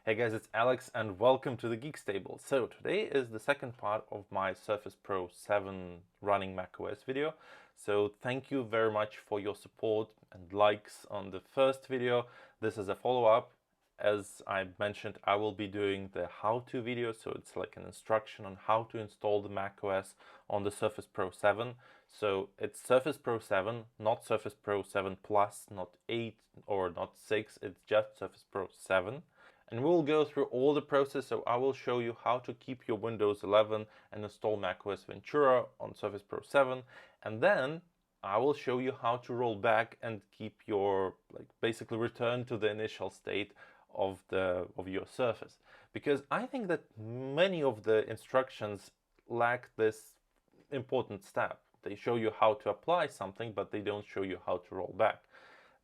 Hey guys, it's Alex and welcome to the Geek Stable. So today is the second part of my Surface Pro 7 running macOS video. So thank you very much for your support and likes on the first video. This is a follow-up. As I mentioned, I will be doing the how-to video, so it's like an instruction on how to install the macOS on the Surface Pro 7. So it's Surface Pro 7, not Surface Pro 7 Plus, not 8 or not 6, it's just Surface Pro 7. And we'll go through all the process, so I will show you how to keep your Windows 11 and install macOS Ventura on Surface Pro 7, and then I will show you how to roll back and keep your, basically return to the initial state of your Surface. Because I think that many of the instructions lack this important step. They show you how to apply something, but they don't show you how to roll back.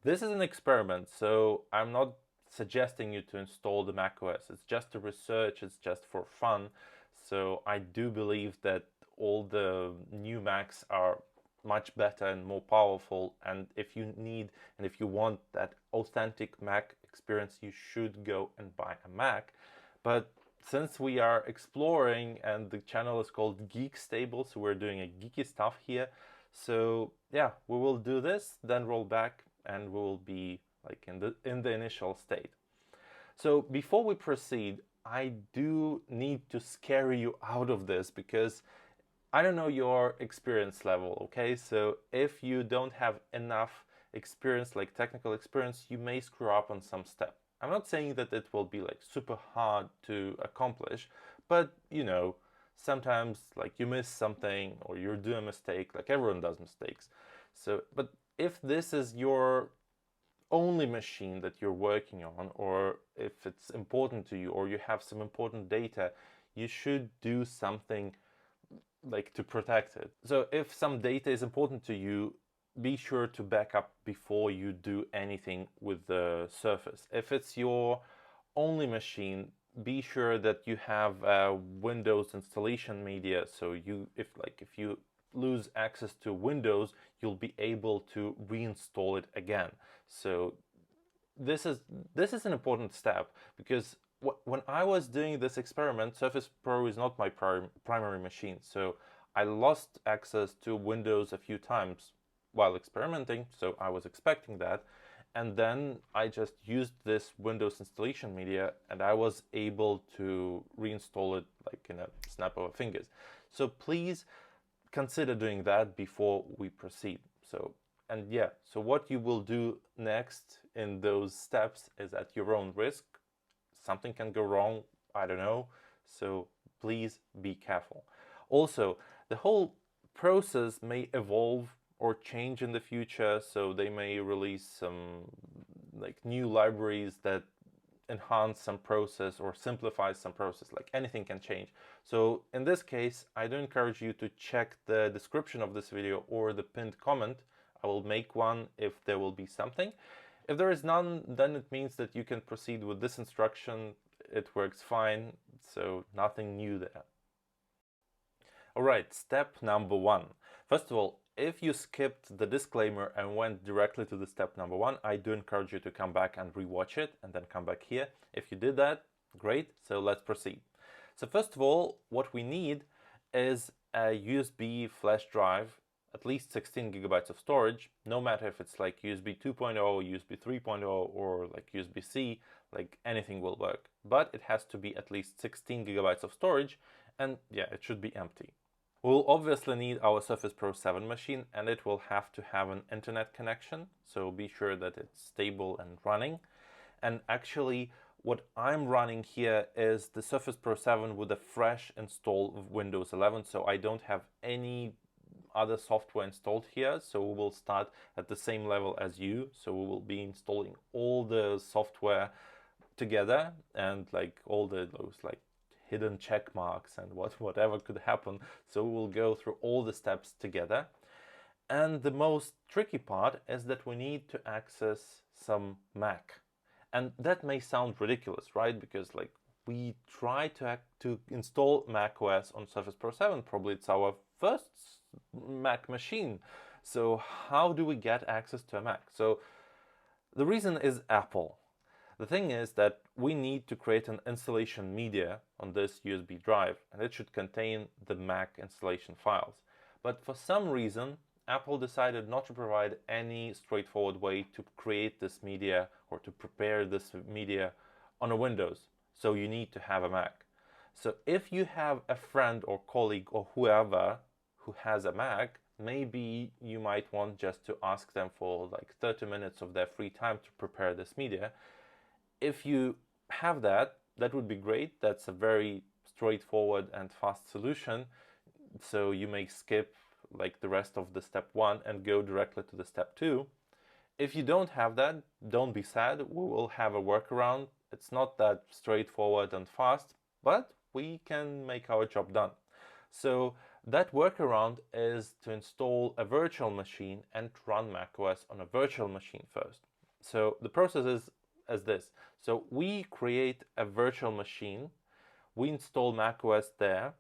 This is an experiment, so I'm not suggesting you to install the macOS. It's just a research, it's just for fun. So I do believe that all the new Macs are much better and more powerful, and if you need and if you want that authentic Mac experience, you should go and buy a Mac. But since we are exploring and the channel is called Geek Stable, so we're doing a geeky stuff here. So yeah, we will do this, then roll back, and we will be in the initial state. So before we proceed, I do need to scare you out of this because I don't know your experience level, okay? So if you don't have enough experience, like technical experience, you may screw up on some step. I'm not saying that it will be like super hard to accomplish, but you know, sometimes like you miss something or you do a mistake, like everyone does mistakes. So, but if this is your only machine that you're working on, or if it's important to you, or you have some important data, you should do something like to protect it. So if some data is important to you, be sure to back up before you do anything with the Surface. If it's your only machine, be sure that you have Windows installation media, so if you lose access to Windows, you'll be able to reinstall it again. So this is an important step, because when I was doing this experiment, Surface Pro is not my primary machine, so I lost access to Windows a few times while experimenting, so I was expecting that. And then I just used this Windows installation media and I was able to reinstall it like in a snap of a fingers. So please consider doing that before we proceed. So what you will do next in those steps is at your own risk. Something can go wrong, I don't know, so please be careful. Also, the whole process may evolve or change in the future, so they may release some new libraries that enhance some process or simplify some process. Like anything can change. So in this case, I do encourage you to check the description of this video or the pinned comment. I will make one if there will be something. If there is none, then it means that you can proceed with this instruction. It works fine, so nothing new there. Alright, step number 1. First of all, if you skipped the disclaimer and went directly to the step number 1, I do encourage you to come back and rewatch it and then come back here. If you did that, great, so let's proceed. So first of all, what we need is a USB flash drive, at least 16 gigabytes of storage, no matter if it's like USB 2.0, USB 3.0, or like USB-C, like anything will work. But it has to be at least 16 gigabytes of storage, and yeah, it should be empty. We'll obviously need our Surface Pro 7 machine, and it will have to have an internet connection, so be sure that it's stable and running. And actually, what I'm running here is the Surface Pro 7 with a fresh install of Windows 11, so I don't have any other software installed here, so we will start at the same level as you. So we will be installing all the software together, and like all those hidden check marks and whatever could happen. So we will go through all the steps together. And the most tricky part is that we need to access some Mac. And that may sound ridiculous, right? Because like we try to install macOS on Surface Pro 7. Probably it's our first Mac machine. So how do we get access to a Mac? So the reason is Apple. The thing is that we need to create an installation media on this USB drive, and it should contain the Mac installation files. But for some reason, Apple decided not to provide any straightforward way to create this media or to prepare this media on a Windows. So you need to have a Mac. So if you have a friend or colleague or whoever who has a Mac, maybe you might want just to ask them for like 30 minutes of their free time to prepare this media. If you have that, that would be great. That's a very straightforward and fast solution. So you may skip like the rest of the step 1 and go directly to the step 2. If you don't have that, don't be sad. We will have a workaround. It's not that straightforward and fast, but we can make our job done. So that workaround is to install a virtual machine and run macOS on a virtual machine first. So the process is as this. So we create a virtual machine, we install macOS there,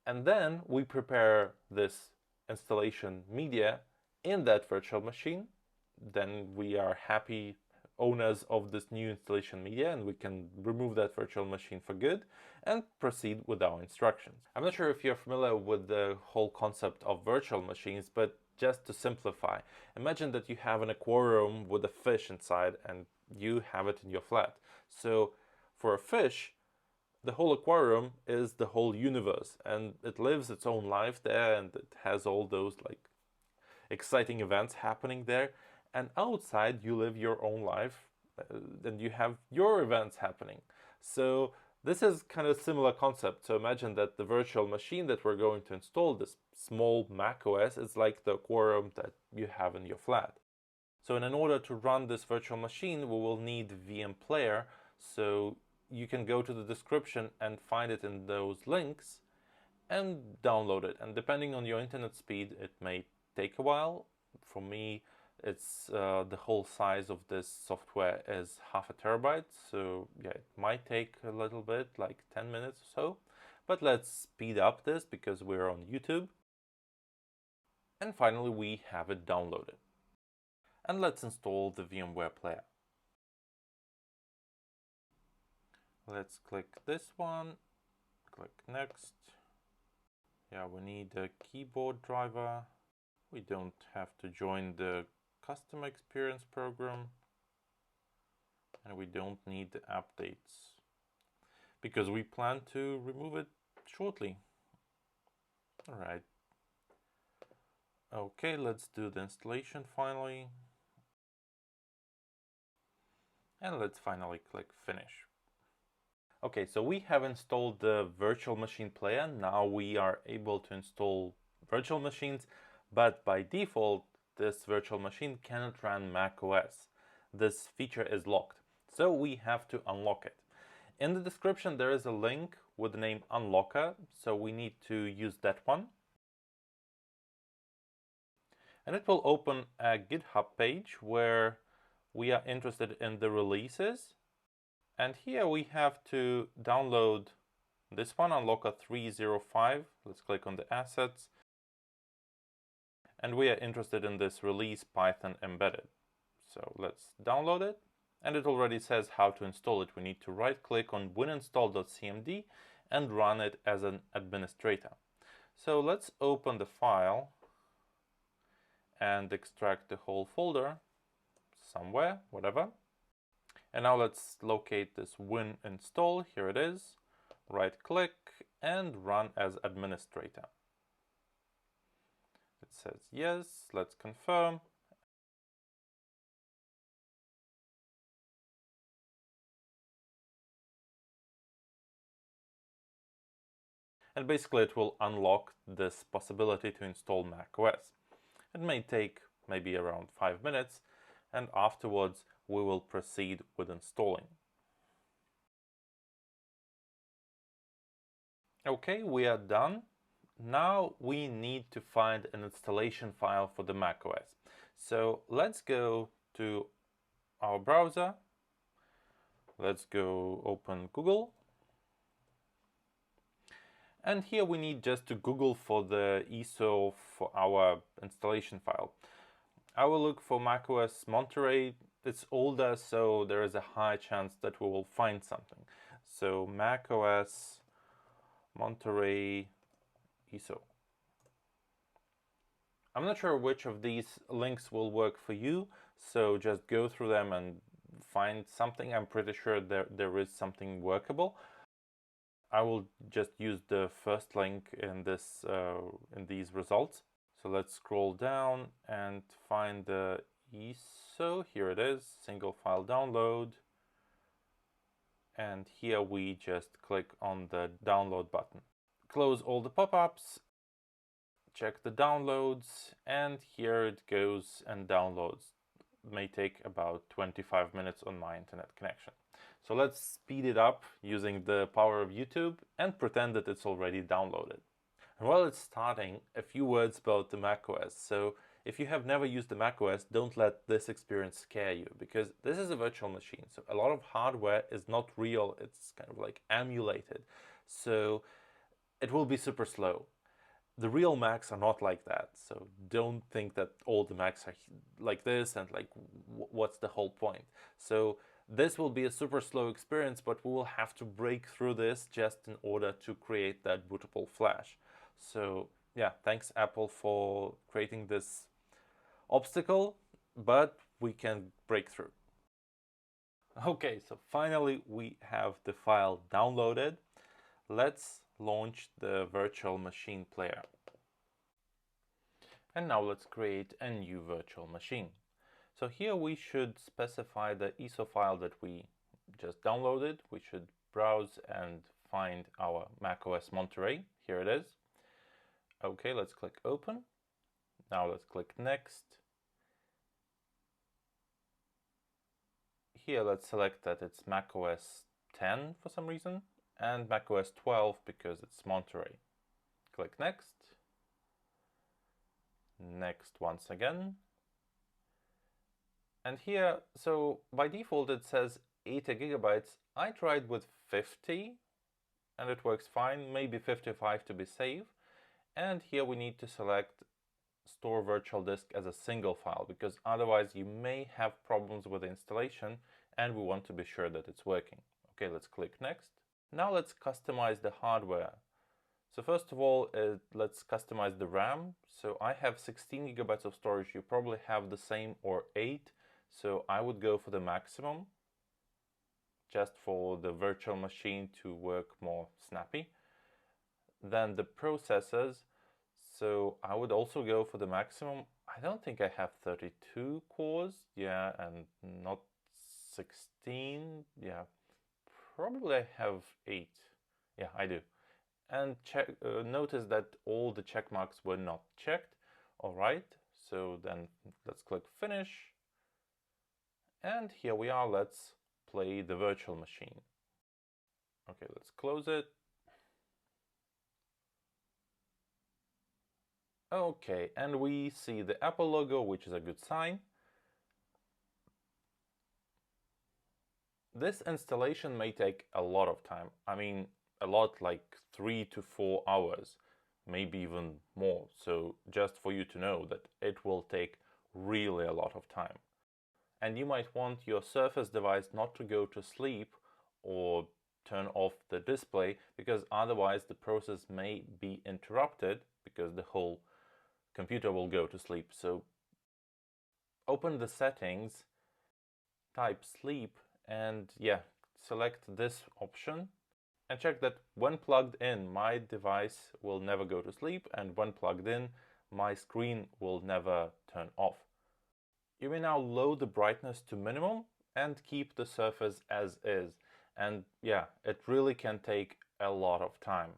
and then we prepare this installation media in that virtual machine. Then we are happy owners of this new installation media, and we can remove that virtual machine for good and proceed with our instructions. I'm not sure if you're familiar with the whole concept of virtual machines, but just to simplify, imagine that you have an aquarium with a fish inside and you have it in your flat. So for a fish, the whole aquarium is the whole universe, and it lives its own life there, and it has all those like exciting events happening there. And outside you live your own life, and you have your events happening. So this is kind of a similar concept. So imagine that the virtual machine that we're going to install, this small macOS, is like the aquarium that you have in your flat. So in order to run this virtual machine, we will need VM Player. So you can go to the description and find it in those links and download it. And depending on your internet speed, it may take a while. For me, it's the whole size of this software is 0.5 TB. So yeah, it might take a little bit, like 10 minutes or so. But let's speed up this because we're on YouTube. And finally, we have it downloaded. And let's install the VMware player. Let's click this one, click next. Yeah, we need a keyboard driver. We don't have to join the customer experience program. And we don't need the updates because we plan to remove it shortly. All right. Okay, let's do the installation finally. And let's finally click finish. Okay, so we have installed the virtual machine player. Now we are able to install virtual machines, but by default, this virtual machine cannot run macOS. This feature is locked, so we have to unlock it. In the description, there is a link with the name Unlocker, so we need to use that one. And it will open a GitHub page where we are interested in the releases. And here we have to download this one, Unlocker 305. Let's click on the assets. And we are interested in this release Python embedded. So let's download it. And it already says how to install it. We need to right click on wininstall.cmd and run it as an administrator. So let's open the file and extract the whole folder somewhere, whatever. And now let's locate this win install. Here it is. Right click and run as administrator. It says yes. Let's confirm. And basically it will unlock this possibility to install macOS. It may take maybe around 5 minutes, and afterwards we will proceed with installing. Okay, we are done. Now we need to find an installation file for the macOS. So let's go to our browser. Let's go open Google. And here we need just to Google for the ISO for our installation file. I will look for macOS Monterey. it's older, so there is a high chance that we will find something. So macOS Monterey ISO. I'm not sure which of these links will work for you, so just go through them and find something. I'm pretty sure there is something workable. I will just use the first link in this in these results. So let's scroll down and find the ISO. Here it is, single file download. And here we just click on the download button. Close all the pop-ups, check the downloads, and here it goes and downloads. It may take about 25 minutes on my internet connection. So let's speed it up using the power of YouTube and pretend that it's already downloaded. And while it's starting, a few words about the macOS. So if you have never used the macOS, don't let this experience scare you, because this is a virtual machine. So a lot of hardware is not real, it's kind of like emulated. So it will be super slow. The real Macs are not like that, so don't think that all the Macs are like this and like what's the whole point. So this will be a super slow experience, but we will have to break through this just in order to create that bootable flash. So yeah, thanks Apple for creating this obstacle, but we can break through. Okay, so finally we have the file downloaded. Let's launch the virtual machine player. And now let's create a new virtual machine. So here we should specify the ISO file that we just downloaded. We should browse and find our macOS Monterey. Here it is. Okay, let's click open. Now let's click next. Here let's select that it's macOS 10 for some reason and macOS 12 because it's Monterey. Click next. Next once again. And here, so by default it says 80 gigabytes. I tried with 50 and it works fine, maybe 55 to be safe. And here we need to select store virtual disk as a single file, because otherwise you may have problems with the installation and we want to be sure that it's working. Okay, let's click next. Now let's customize the hardware. So first of all, let's customize the RAM. So I have 16 gigabytes of storage. You probably have the same or 8. So I would go for the maximum, just for the virtual machine to work more snappy. Then the processors. So I would also go for the maximum. I don't think I have 32 cores. Yeah, and not 16. Yeah, probably I have 8. Yeah, I do. And notice that all the check marks were not checked. All right, so then let's click finish. And here we are, let's play the virtual machine. Okay, let's close it. Okay, and we see the Apple logo, which is a good sign. This installation may take a lot of time. I mean, a lot, like 3 to 4 hours, maybe even more. So just for you to know that it will take really a lot of time. And you might want your Surface device not to go to sleep or turn off the display, because otherwise the process may be interrupted because the whole computer will go to sleep. So open the settings, type sleep, and yeah, select this option and check that when plugged in, my device will never go to sleep, and when plugged in, my screen will never turn off. You may now lower the brightness to minimum and keep the Surface as is. And yeah, it really can take a lot of time.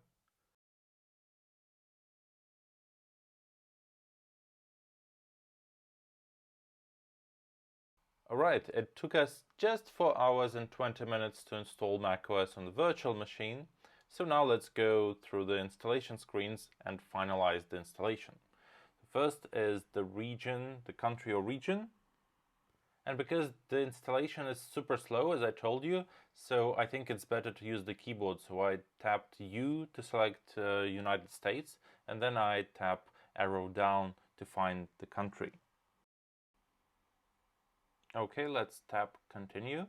Alright, it took us just 4 hours and 20 minutes to install macOS on the virtual machine. So now let's go through the installation screens and finalize the installation. First is the region, the country or region. And because the installation is super slow, as I told you, so I think it's better to use the keyboard. So I tapped U to select United States, and then I tap arrow down to find the country. Okay, let's tap continue.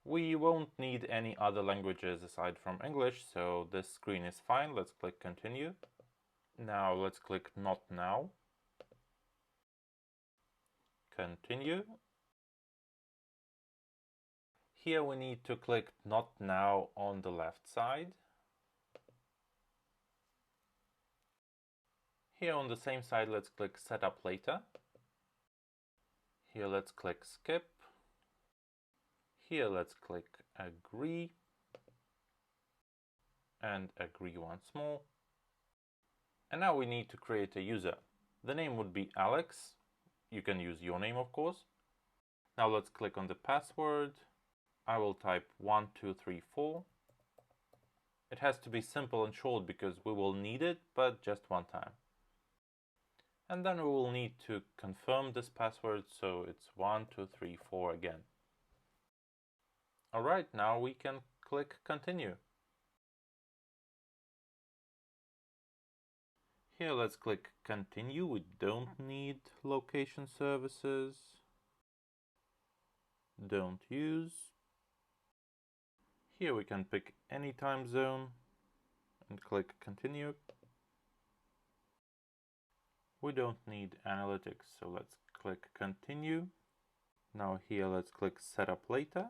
We won't need any other languages aside from English, so this screen is fine. Let's click continue. Now let's click not now. Continue. Here we need to click not now on the left side. Here on the same side, let's click setup later. Here let's click skip. Here let's click agree and agree once more. And now we need to create a user. The name would be Alex. You can use your name, of course. Now let's click on the password. I will type 1234. It has to be simple and short because we will need it, but just one time. And then we will need to confirm this password, so it's 1234 again. Alright, now we can click continue. Here let's click continue. We don't need location services. Don't use. Here we can pick any time zone and click continue. We don't need analytics, so let's click continue. Now here let's click setup later.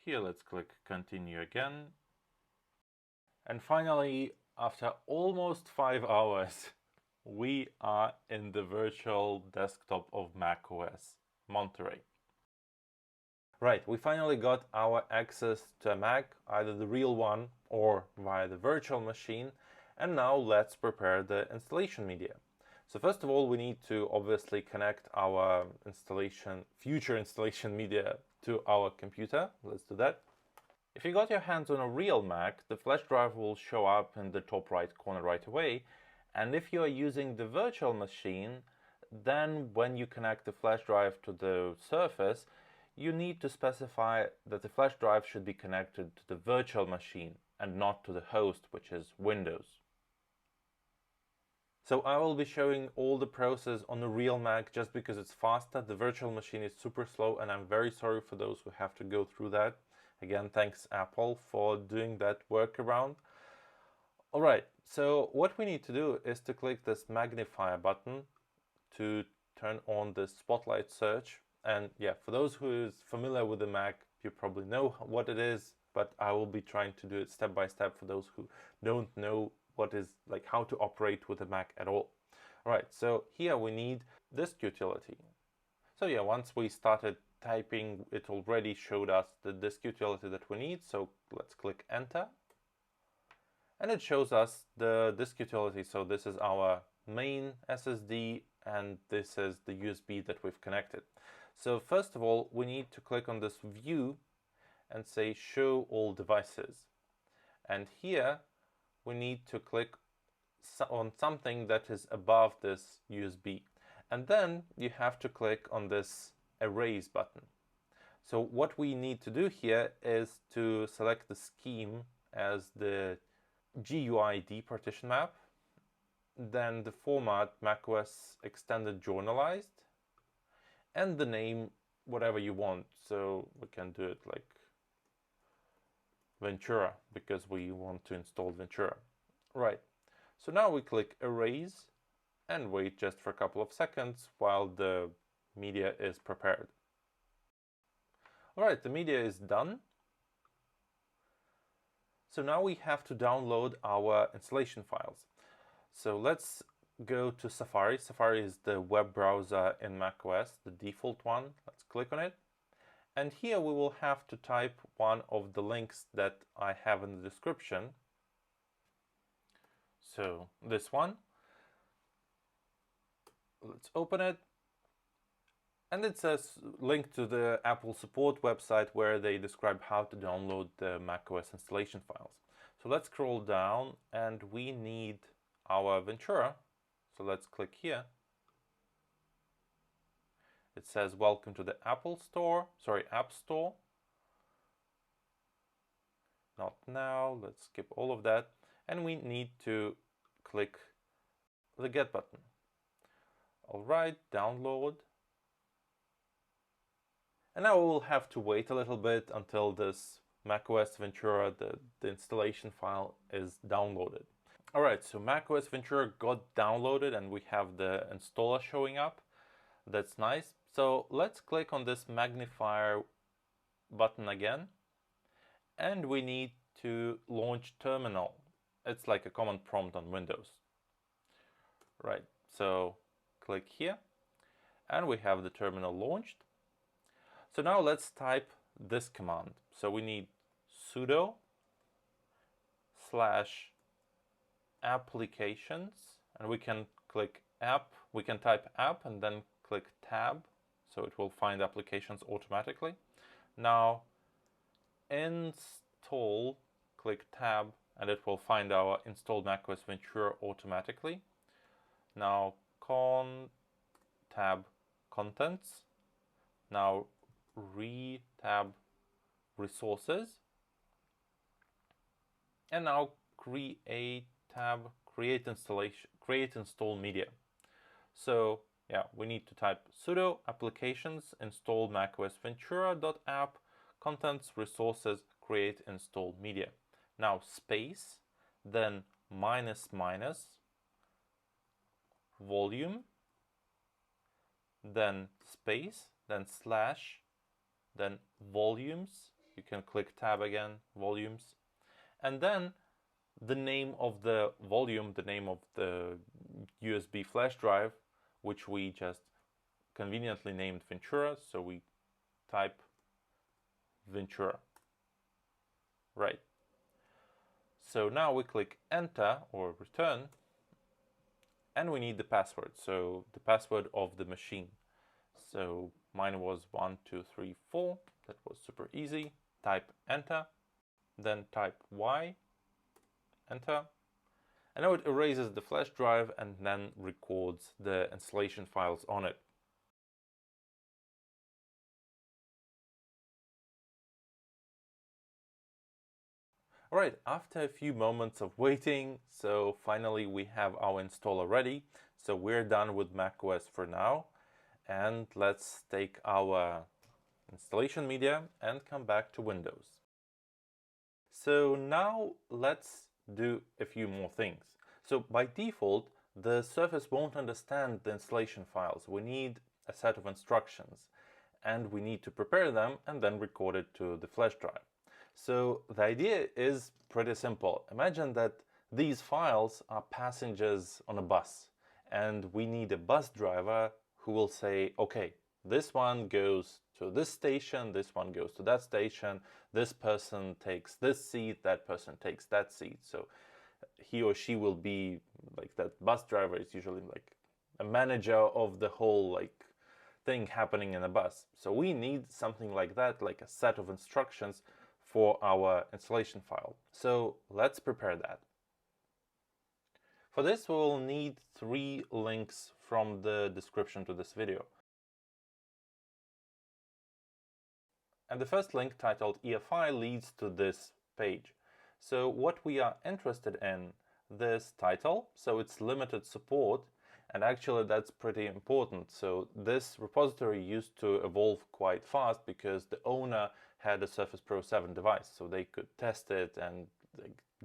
Here let's click continue again. And finally, after almost 5 hours, we are in the virtual desktop of macOS Monterey. Right, we finally got our access to a Mac, either the real one or via the virtual machine. And now let's prepare the installation media. So first of all, we need to obviously connect our future installation media to our computer. Let's do that. If you got your hands on a real Mac, the flash drive will show up in the top right corner right away. And if you are using the virtual machine, then when you connect the flash drive to the Surface, you need to specify that the flash drive should be connected to the virtual machine and not to the host, which is Windows. So I will be showing all the process on the real Mac just because it's faster. The virtual machine is super slow, and I'm very sorry for those who have to go through that. Again, thanks Apple for doing that workaround. Alright, so what we need to do is to click this magnifier button to turn on the spotlight search. And yeah, for those who is familiar with the Mac, you probably know what it is, but I will be trying to do it step by step for those who don't know what is how to operate with a Mac at all. Alright, so here we need this utility. So yeah, once we started typing, it already showed us the disk utility that we need. So let's click enter. And it shows us the disk utility. So this is our main SSD and this is the USB that we've connected. So first of all, we need to click on this view and say show all devices. And here we need to click on something that is above this USB. And then you have to click on this erase button. So what we need to do here is to select the scheme as the GUI departition map, then the format macOS extended journalized, and the name whatever you want. So we can do it like Ventura because we want to install Ventura. Right, so now we click erase and wait just for a couple of seconds while the media is prepared. Alright, the media is done. So now we have to download our installation files. So let's go to Safari. Safari is the web browser in macOS, the default one. Let's click on it. And here we will have to type one of the links that I have in the description. So this one. Let's open it. And it says link to the Apple support website where they describe how to download the macOS installation files. So let's scroll down and we need our Ventura. So let's click here. It says welcome to the App Store. Not now. Let's skip all of that. And we need to click the get button. Alright, download. And now we'll have to wait a little bit until this macOS Ventura, the installation file, is downloaded. Alright, so macOS Ventura got downloaded and we have the installer showing up. That's nice. So let's click on this magnifier button again. And we need to launch terminal. It's like a command prompt on Windows. Right, so click here. And we have the terminal launched. So now let's type this command. So we need sudo /applications, and we can click app, we can type app and then click tab, so it will find applications automatically. Now install, click tab, and it will find our installed macOS Ventura automatically. Now tab contents, now tab resources, and now tab create install media. So yeah, we need to type sudo applications install macOS Ventura.app contents resources create install media. Now space, then --, volume, then space, then slash, then volumes. You can click tab again, volumes, and then the name of the volume, the name of the USB flash drive, which we just conveniently named Ventura, so we type Ventura. Right. So now we click enter or return, and we need the password, so the password of the machine. So mine was 1234, that was super easy. Type enter, then type Y, enter, and now it erases the flash drive and then records the installation files on it. Alright, after a few moments of waiting, so finally we have our installer ready. So we're done with macOS for now, and let's take our installation media and come back to Windows. So now let's do a few more things. So by default, the Surface won't understand the installation files. We need a set of instructions, and we need to prepare them and then record it to the flash drive. So the idea is pretty simple. Imagine that these files are passengers on a bus, and we need a bus driver who will say, okay, this one goes to this station, this one goes to that station, this person takes this seat, that person takes that seat. So he or she will be like, that bus driver is usually like a manager of the whole like thing happening in a bus. So we need something like that, like a set of instructions for our installation file. So let's prepare that. For this, we will need 3 links from the description to this video. And the first link, titled EFI, leads to this page. So what we are interested in, this title, so it's limited support, and actually that's pretty important. So this repository used to evolve quite fast because the owner had a Surface Pro 7 device, so they could test it and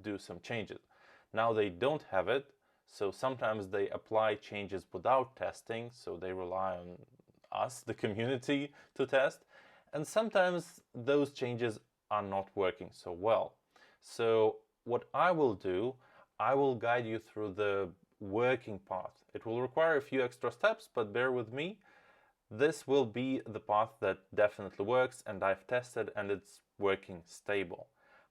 do some changes. Now they don't have it, so sometimes they apply changes without testing, so they rely on us, the community, to test. And sometimes those changes are not working so well. So what I will do, I will guide you through the working path. It will require a few extra steps, but bear with me. This will be the path that definitely works, and I've tested and it's working stable.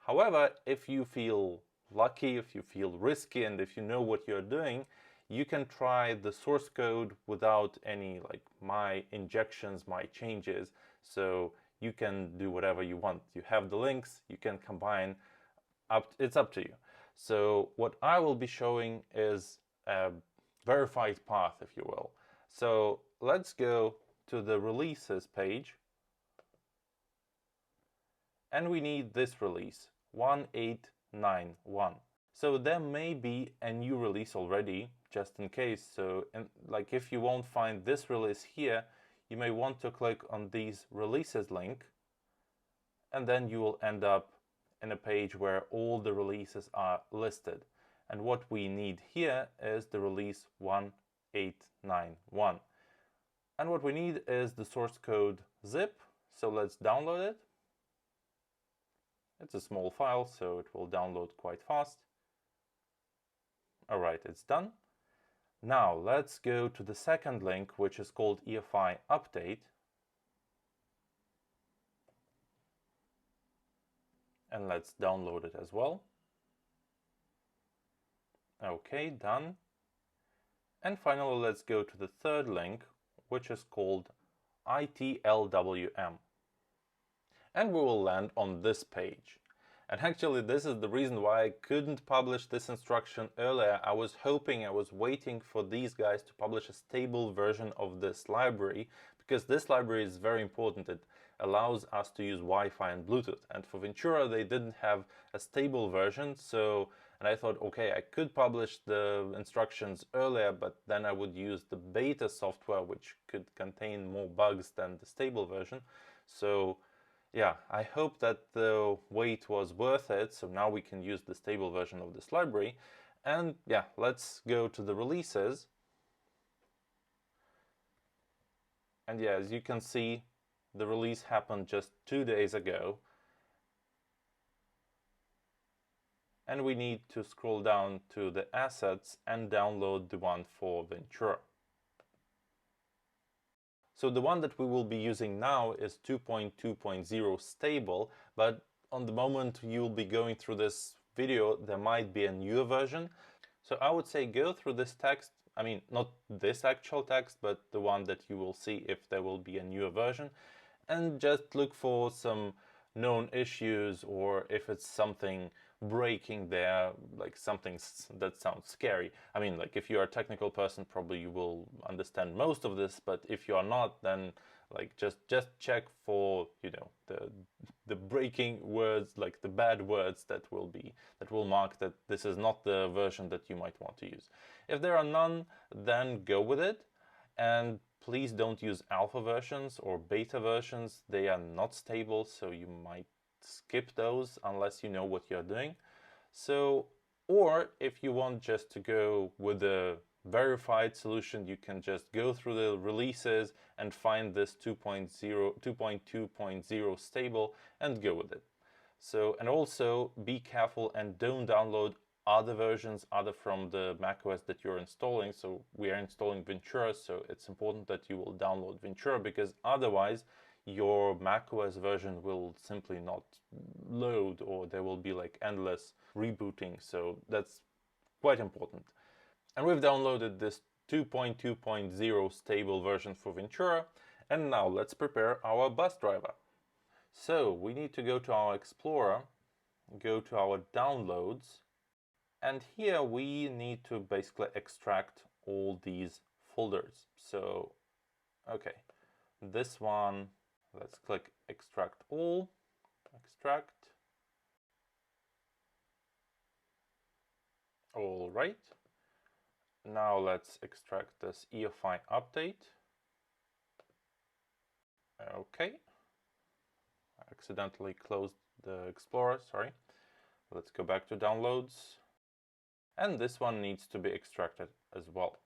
However, if you feel lucky, if you feel risky, and if you know what you're doing, you can try the source code without any like my injections, my changes. So you can do whatever you want. You have the links, you can combine, it's up to you. So what I will be showing is a verified path, if you will. So let's go to the releases page, and we need this release 1891. So there may be a new release already, just in case. So like if you won't find this release here, you may want to click on these releases link, and then you will end up in a page where all the releases are listed. And what we need here is the release 1891. And what we need is the source code zip. So let's download it. It's a small file, so it will download quite fast. All right, it's done. Now let's go to the second link, which is called EFI update. And let's download it as well. Okay, done. And finally, let's go to the third link, which is called ITLWM. And we will land on this page. And actually, this is the reason why I couldn't publish this instruction earlier. I was waiting for these guys to publish a stable version of this library, because this library is very important. It allows us to use Wi-Fi and Bluetooth. And for Ventura, they didn't have a stable version. And I thought, okay, I could publish the instructions earlier, but then I would use the beta software, which could contain more bugs than the stable version. So yeah, I hope that the wait was worth it. So now we can use the stable version of this library. And yeah, let's go to the releases. And yeah, as you can see, the release happened just 2 days ago. And we need to scroll down to the assets and download the one for Ventura. So the one that we will be using now is 2.2.0 stable, but on the moment you'll be going through this video, there might be a newer version. So I would say go through this text. I mean, not this actual text, but the one that you will see if there will be a newer version, and just look for some known issues, or if it's something breaking there, like something that sounds scary. I mean, like if you're a technical person, probably you will understand most of this, but if you are not, then like just check for, you know, the breaking words, like the bad words that will mark that this is not the version that you might want to use. If there are none, then go with it, and please don't use alpha versions or beta versions. They are not stable, so you might skip those unless you know what you're doing. So, or if you want just to go with a verified solution, you can just go through the releases and find this 2.2.0 stable and go with it. So, and also be careful and don't download other versions other from the macOS that you're installing. So we are installing Ventura, so it's important that you will download Ventura, because otherwise your macOS version will simply not load, or there will be like endless rebooting. So that's quite important. And we've downloaded this 2.2.0 stable version for Ventura, and now let's prepare our bus driver. So we need to go to our Explorer, go to our downloads, and here we need to basically extract all these folders. So, okay, this one, let's click extract all, extract. All right. Now let's extract this EFI update. Okay. I accidentally closed the Explorer, sorry. Let's go back to downloads. And this one needs to be extracted as well.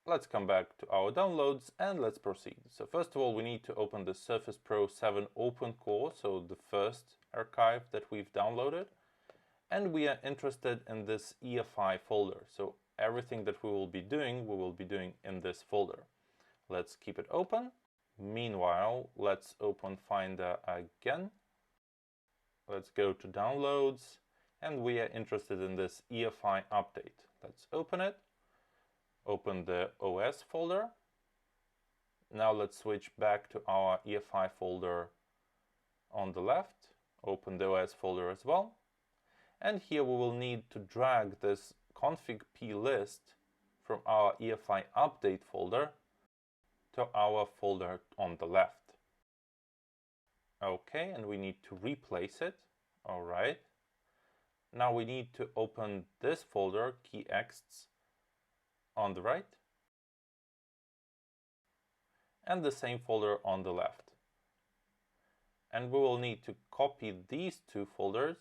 Let's come back to our downloads and let's proceed. So first of all, we need to open the Surface Pro 7 Open Core, so the first archive that we've downloaded. And we are interested in this EFI folder. So everything that we will be doing in this folder. Let's keep it open. Meanwhile, let's open Finder again. Let's go to downloads. And we are interested in this EFI update. Let's open it. Open the OS folder. Now let's switch back to our EFI folder on the left. Open the OS folder as well. And here we will need to drag this config plist from our EFI update folder to our folder on the left. Okay, and we need to replace it. All right. Now we need to open this folder, keyexts, on the right. and the same folder on the left. And we will need to copy these two folders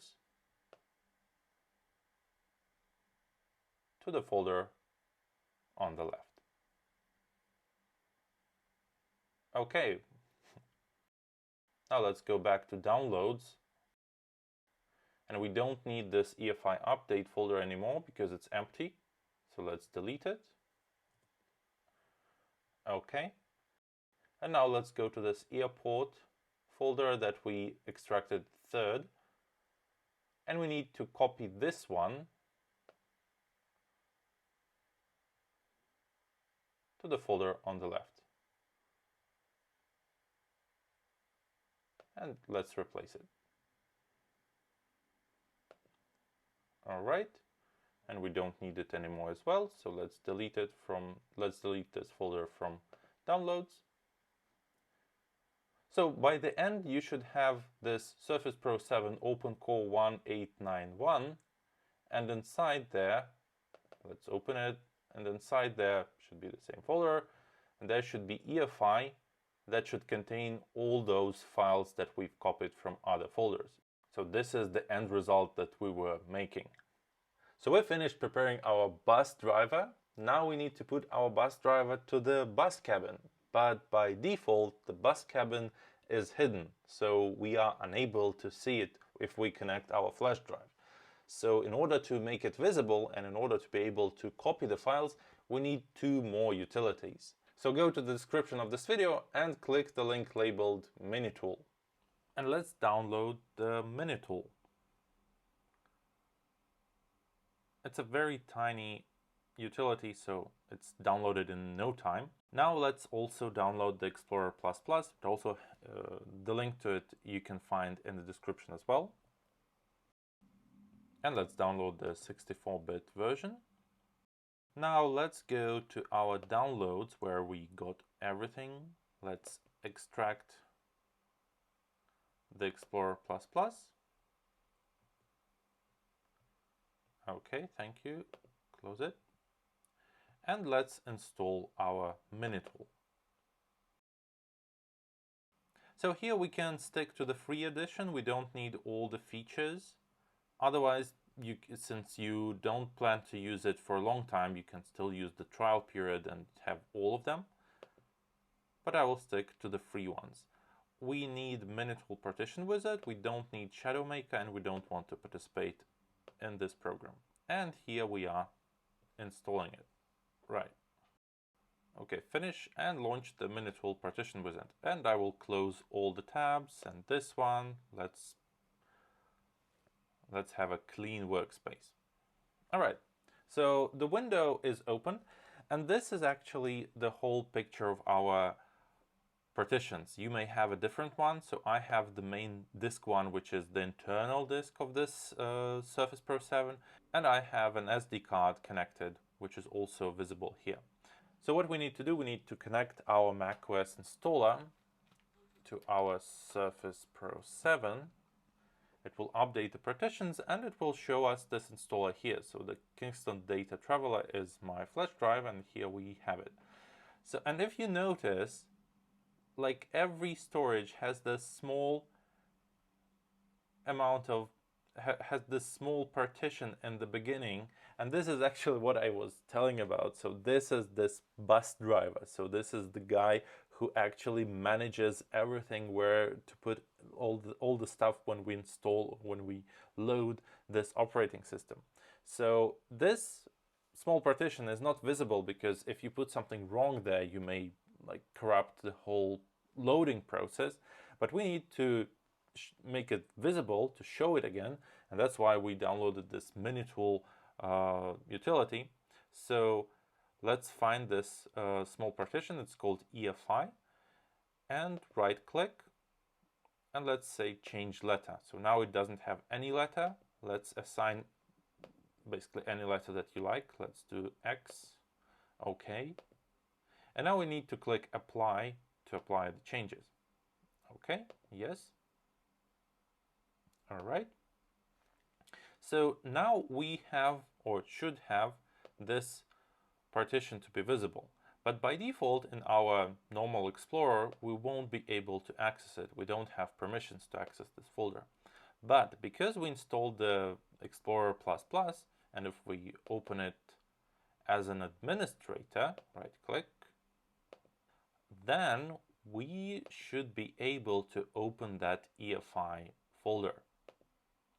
to the folder on the left. Okay, now let's go back to downloads. And we don't need this EFI update folder anymore because it's empty. So let's delete it. Okay. And now let's go to this airport folder that we extracted third. And we need to copy this one to the folder on the left. And let's replace it. All right. And we don't need it anymore as well. So let's delete this folder from downloads. So by the end, you should have this Surface Pro 7 Open Core 1891. And inside there, let's open it. And inside there should be the same folder. And there should be EFI that should contain all those files that we've copied from other folders. So this is the end result that we were making. So we finished preparing our bus driver. Now we need to put our bus driver to the bus cabin. But by default, the bus cabin is hidden. So we are unable to see it if we connect our flash drive. So in order to make it visible and in order to be able to copy the files, we need two more utilities. So go to the description of this video and click the link labeled Mini Tool. And let's download the Mini Tool. It's a very tiny utility, so it's downloaded in no time. Now let's also download the Explorer++, but also the link to it you can find in the description as well. And let's download the 64-bit version. Now let's go to our downloads where we got everything. Let's extract the Explorer++. Okay, thank you. Close it. And let's install our Mini Tool. So here we can stick to the free edition. We don't need all the features. Otherwise, since you don't plan to use it for a long time, you can still use the trial period and have all of them. But I will stick to the free ones. We need Mini Tool Partition Wizard, we don't need Shadow Maker, and we don't want to participate in this program. And here we are installing it. Right. Okay, finish and launch the Mini Tool Partition Wizard. And I will close all the tabs and this one. Let's have a clean workspace. All right, so the window is open, and this is actually the whole picture of our partitions. You may have a different one, so I have the main disk one, which is the internal disk of this Surface Pro 7, and I have an SD card connected, which is also visible here. So what we need to do, we need to connect our macOS installer to our Surface Pro 7. It will update the partitions and it will show us this installer here. So the Kingston Data Traveler is my flash drive, and here we have it. So, and if you notice, like every storage has this small amount of, has this small partition in the beginning, and this is actually what I was telling about. So this is this bus driver. So this is the guy who actually manages everything, where to put all the stuff when we load this operating system. So this small partition is not visible because if you put something wrong there, you may like corrupt the whole loading process. But we need to make it visible to show it again, and that's why we downloaded this Mini Tool utility. So let's find this small partition. It's called EFI, and right click, and let's say change letter. So now it doesn't have any letter. Let's assign basically any letter that you like. Let's do X. Okay. And now we need to click apply to apply the changes. Okay, yes. All right. So now we have, or should have, this partition to be visible. But by default, in our normal Explorer, we won't be able to access it. We don't have permissions to access this folder. But because we installed the Explorer++, and if we open it as an administrator, right-click, then we should be able to open that EFI folder.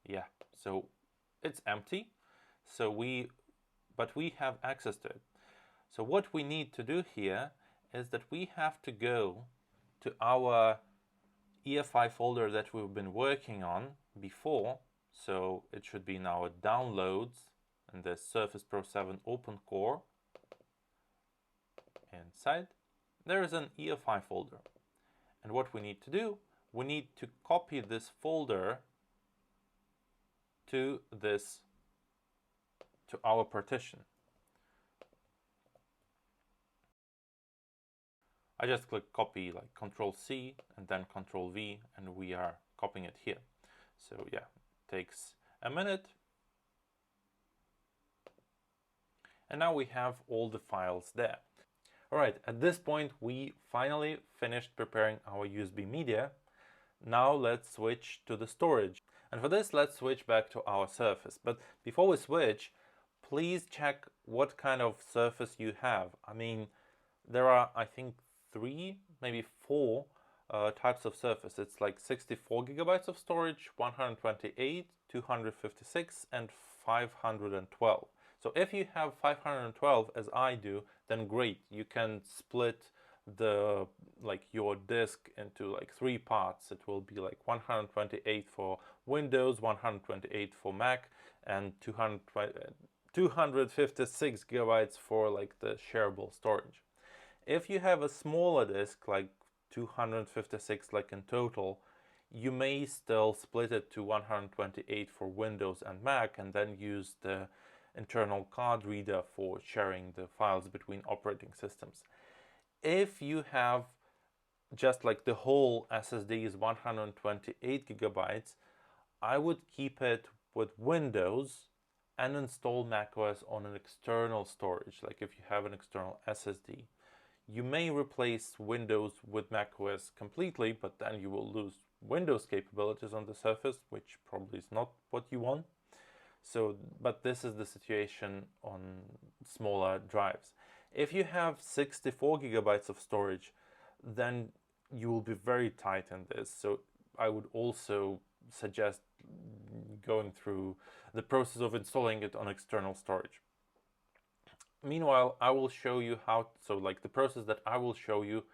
Yeah, so it's empty, but we have access to it. So what we need to do here is that we have to go to our EFI folder that we've been working on before. So it should be in our downloads and the Surface Pro 7 Open Core. Inside there is an EFI folder, and what we need to do, we need to copy this folder to our partition. I just click copy, like Control-C and then Control-V, and we are copying it here. So yeah, it takes a minute. And now we have all the files there. All right, at this point, we finally finished preparing our USB media. Now let's switch to the storage. And for this, let's switch back to our Surface. But before we switch, please check what kind of Surface you have. I mean, there are, I think, 3, maybe 4 types of Surface. It's like 64 gigabytes of storage, 128, 256, and 512. So if you have 512, as I do, then great. You can split your disk into like 3 parts. It will be like 128 for Windows, 128 for Mac, and 256 gigabytes for like the shareable storage. If you have a smaller disk, like 256 like in total, you may still split it to 128 for Windows and Mac, and then use the internal card reader for sharing the files between operating systems. If you have just like the whole SSD is 128 gigabytes, I would keep it with Windows and install macOS on an external storage, like if you have an external SSD. You may replace Windows with macOS completely, but then you will lose Windows capabilities on the Surface, which probably is not what you want. So, but this is the situation on smaller drives. If you have 64 gigabytes of storage, then you will be very tight in this. So I would also suggest going through the process of installing it on external storage. Meanwhile, I will show you how, so like the process that I will show you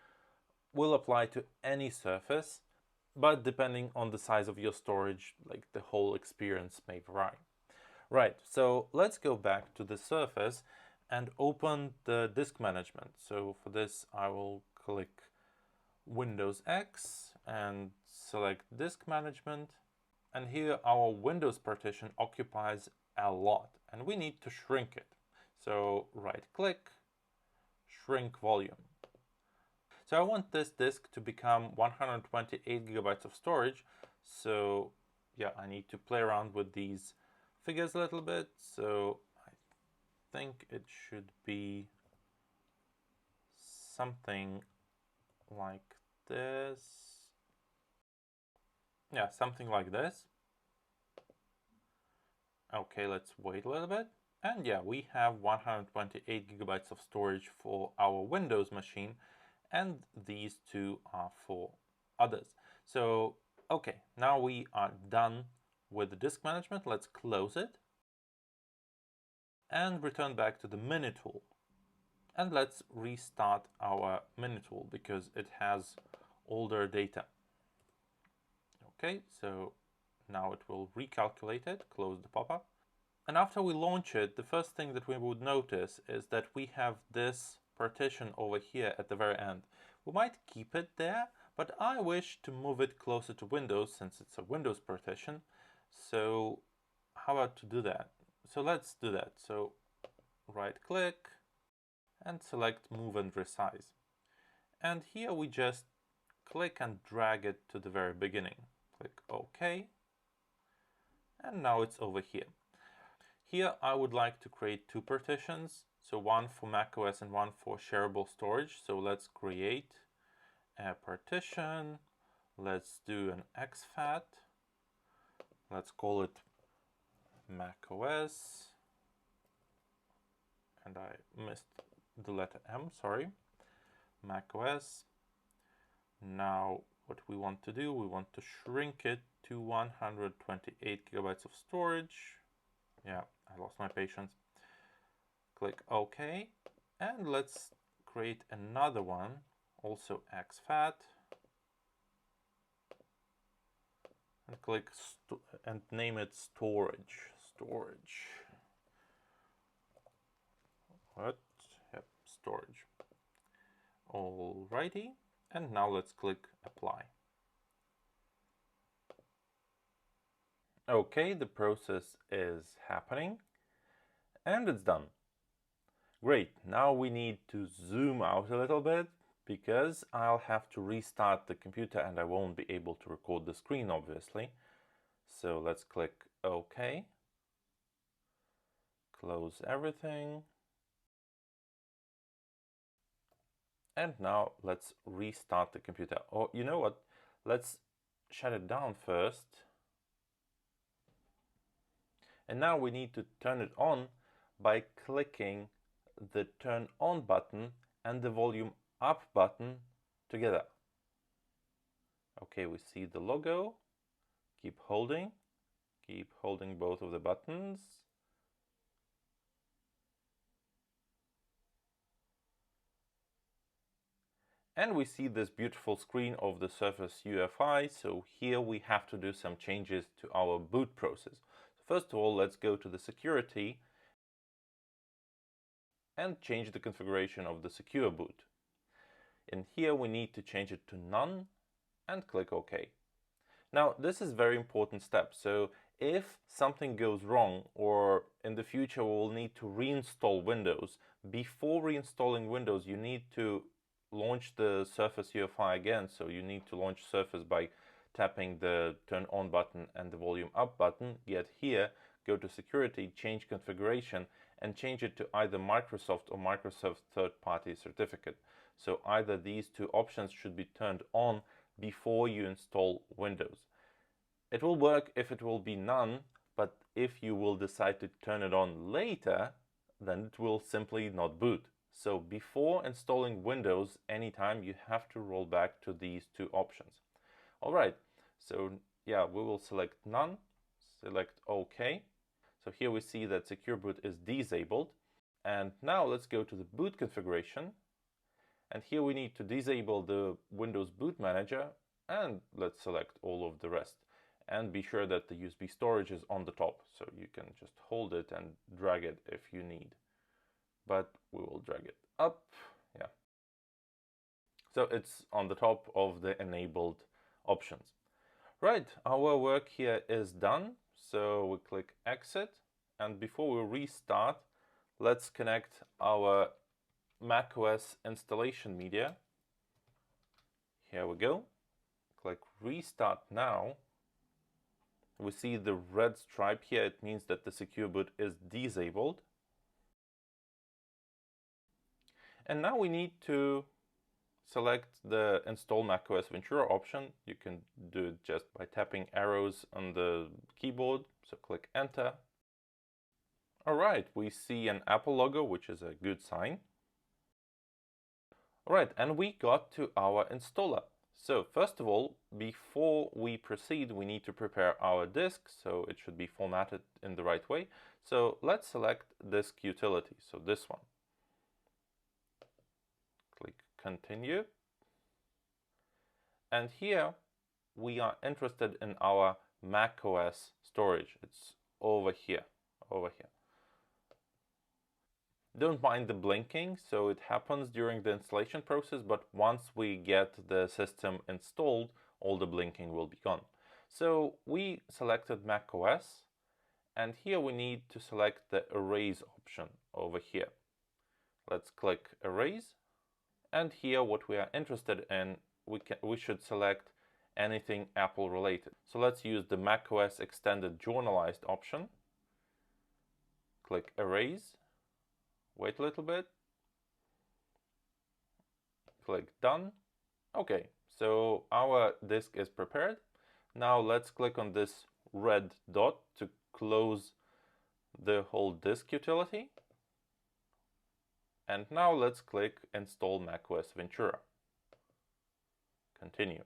will apply to any Surface, but depending on the size of your storage, like the whole experience may vary. Right, so let's go back to the Surface and open the disk management. So for this, I will click Windows X and select disk management. And here our Windows partition occupies a lot, and we need to shrink it. So right click, shrink volume. So I want this disk to become 128 gigabytes of storage. So yeah, I need to play around with these figures a little bit. So I think it should be something like this. Yeah, something like this. Okay, let's wait a little bit. And yeah, we have 128 gigabytes of storage for our Windows machine, and these two are for others. So, okay, now we are done with the disk management. Let's close it and return back to the Mini tool. And let's restart our Mini tool because it has older data. Okay, so now it will recalculate it, close the pop-up. And after we launch it, the first thing that we would notice is that we have this partition over here at the very end. We might keep it there, but I wish to move it closer to Windows since it's a Windows partition. So how about to do that? So let's do that. So right click and select Move and Resize. And here we just click and drag it to the very beginning. Click OK. And now it's over here. Here I would like to create 2 partitions. So one for macOS and one for shareable storage. So let's create a partition. Let's do an exFAT. Let's call it macOS. And I missed the letter M, sorry. macOS. Now what we want to do, we want to shrink it to 128 gigabytes of storage. Yeah, I lost my patience. Click OK, and let's create another one, also exFAT, and click and name it storage. What? Yep, storage. Alrighty, and now let's click apply. Okay, the process is happening, and it's done. Great, now we need to zoom out a little bit because I'll have to restart the computer and I won't be able to record the screen, obviously. So let's click OK. Close everything. And now let's restart the computer. Or you know what? Let's shut it down first. And now we need to turn it on by clicking the turn on button and the volume up button together. Okay, we see the logo. Keep holding both of the buttons. And we see this beautiful screen of the Surface UEFI. So here we have to do some changes to our boot process. So first of all, let's go to the security and change the configuration of the secure boot. In here we need to change it to none and click OK. Now this is a very important step. So if something goes wrong or in the future we'll need to reinstall Windows, before reinstalling Windows you need to launch the Surface UEFI again. So you need to launch Surface by tapping the turn on button and the volume up button. Yet here, go to security, change configuration and change it to either Microsoft or Microsoft third-party certificate. So either these two options should be turned on before you install Windows. It will work if it will be none, but if you will decide to turn it on later, then it will simply not boot. So before installing Windows anytime, you have to roll back to these two options. All right, so yeah, we will select none, select OK. So here we see that Secure Boot is disabled. And now let's go to the boot configuration. And here we need to disable the Windows Boot Manager and let's select all of the rest. And be sure that the USB storage is on the top. So you can just hold it and drag it if you need. But we will drag it up, yeah. So it's on the top of the enabled options. Right, our work here is done. So we click exit, and before we restart, let's connect our macOS installation media. Here we go. Click restart now. We see the red stripe here. It means that the Secure Boot is disabled. And now we need to select the Install macOS Ventura option. You can do it just by tapping arrows on the keyboard. So click Enter. All right, we see an Apple logo, which is a good sign. All right, and we got to our installer. So first of all, before we proceed, we need to prepare our disk. So it should be formatted in the right way. So let's select disk utility. So this one. Click Continue. And here we are interested in our macOS storage. It's over here. Don't mind the blinking, so it happens during the installation process, but once we get the system installed, all the blinking will be gone. So we selected macOS, and here we need to select the Erase option over here. Let's click Erase, and here what we are interested in, we should select anything Apple related. So let's use the macOS Extended Journalized option. Click Erase. Wait a little bit. Click done. Okay, so our disk is prepared. Now let's click on this red dot to close the whole disk utility. And now let's click Install macOS Ventura. Continue.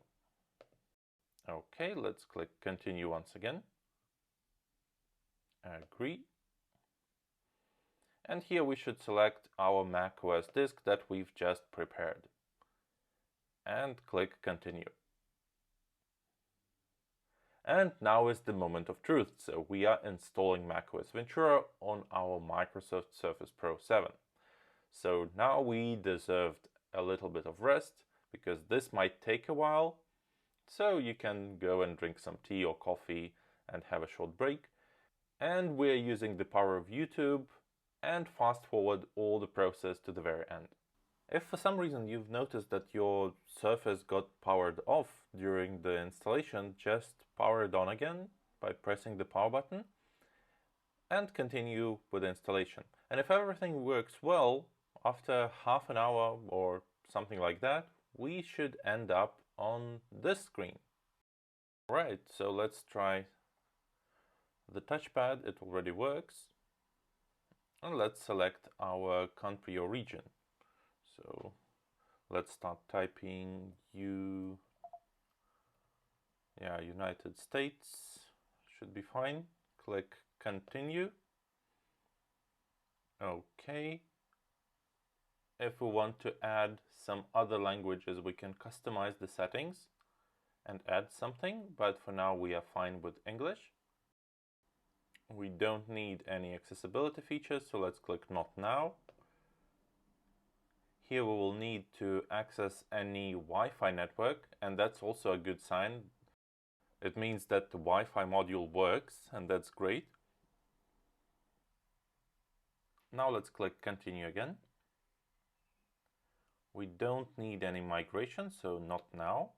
Okay, let's click Continue once again. Agree. And here we should select our macOS disk that we've just prepared. And click Continue. And now is the moment of truth. So we are installing macOS Ventura on our Microsoft Surface Pro 7. So now we deserved a little bit of rest because this might take a while. So you can go and drink some tea or coffee and have a short break. And we're using the power of YouTube and fast forward all the process to the very end. If for some reason you've noticed that your Surface got powered off during the installation, just power it on again by pressing the power button and continue with the installation. And if everything works well, after half an hour or something like that, we should end up on this screen. Right, so let's try the touchpad. It already works. And let's select our country or region. So let's start typing United States should be fine. Click Continue. Okay. If we want to add some other languages, we can customize the settings and add something, but for now we are fine with English. We don't need any accessibility features, so let's click Not Now. Here we will need to access any Wi-Fi network, and that's also a good sign. It means that the Wi-Fi module works, and that's great. Now let's click Continue again. We don't need any migration, so not now.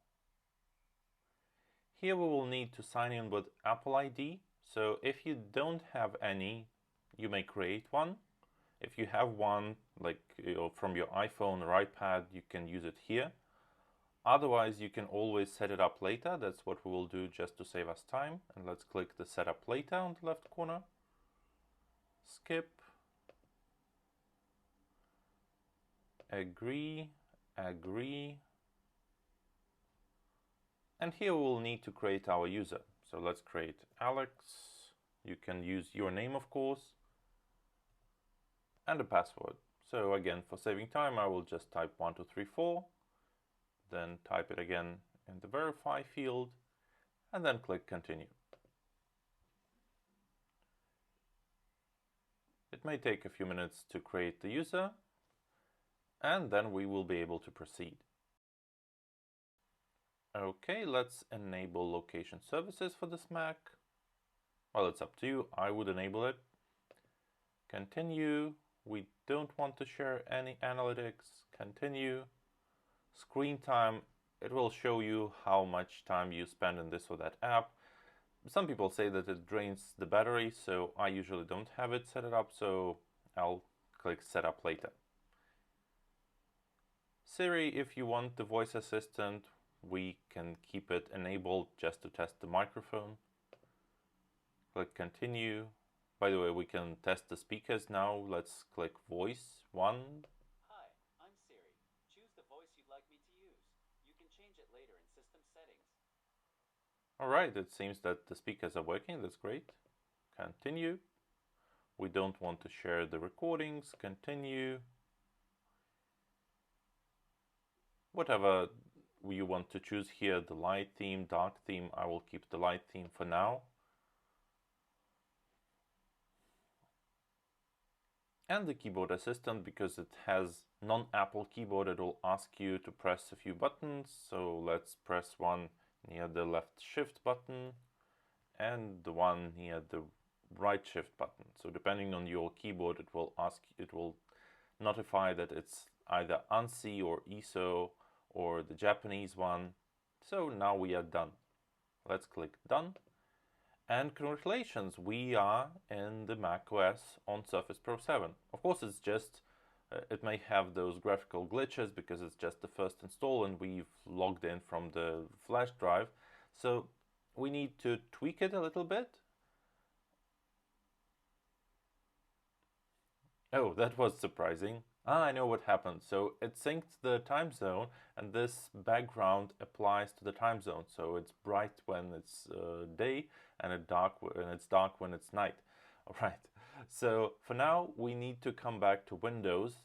Here we will need to sign in with Apple ID. So if you don't have any, you may create one. If you have one, like from your iPhone or iPad, you can use it here. Otherwise, you can always set it up later. That's what we will do just to save us time. And let's click the Setup Later on the left corner. Skip. Agree. Agree. And here we will need to create our user. So let's create Alex. You can use your name, of course, and a password. So again, for saving time, I will just type 1234, then type it again in the verify field, and then click Continue. It may take a few minutes to create the user, and then we will be able to proceed. Okay, let's enable location services for this Mac. Well, it's up to you. I would enable it. Continue. We don't want to share any analytics. Continue. Screen time. It will show you how much time you spend in this or that app. Some people say that it drains the battery, so I usually don't have it set it up, so I'll click Setup Later. Siri, if you want the voice assistant, we can keep it enabled just to test the microphone. Click Continue. By the way, we can test the speakers now. Let's click Voice 1. Hi, I'm Siri. Choose the voice you'd like me to use. You can change it later in system settings. Alright, it seems that the speakers are working. That's great. Continue. We don't want to share the recordings. Continue. Whatever you want to choose here, the light theme, dark theme, I will keep the light theme for now. And the keyboard assistant, because it has non-Apple keyboard, it will ask you to press a few buttons. So let's press one near the left shift button and the one near the right shift button. So depending on your keyboard, it will notify that it's either ANSI or ISO or the Japanese one. So now we are done. Let's click Done. And congratulations, we are in the macOS on Surface Pro 7. Of course, it's just, it may have those graphical glitches because it's just the first install and we've logged in from the flash drive. So we need to tweak it a little bit. Oh, that was surprising. I know what happened. So it synced the time zone, and this background applies to the time zone. So it's bright when it's day, and it's dark when it's night. All right. So for now, we need to come back to Windows.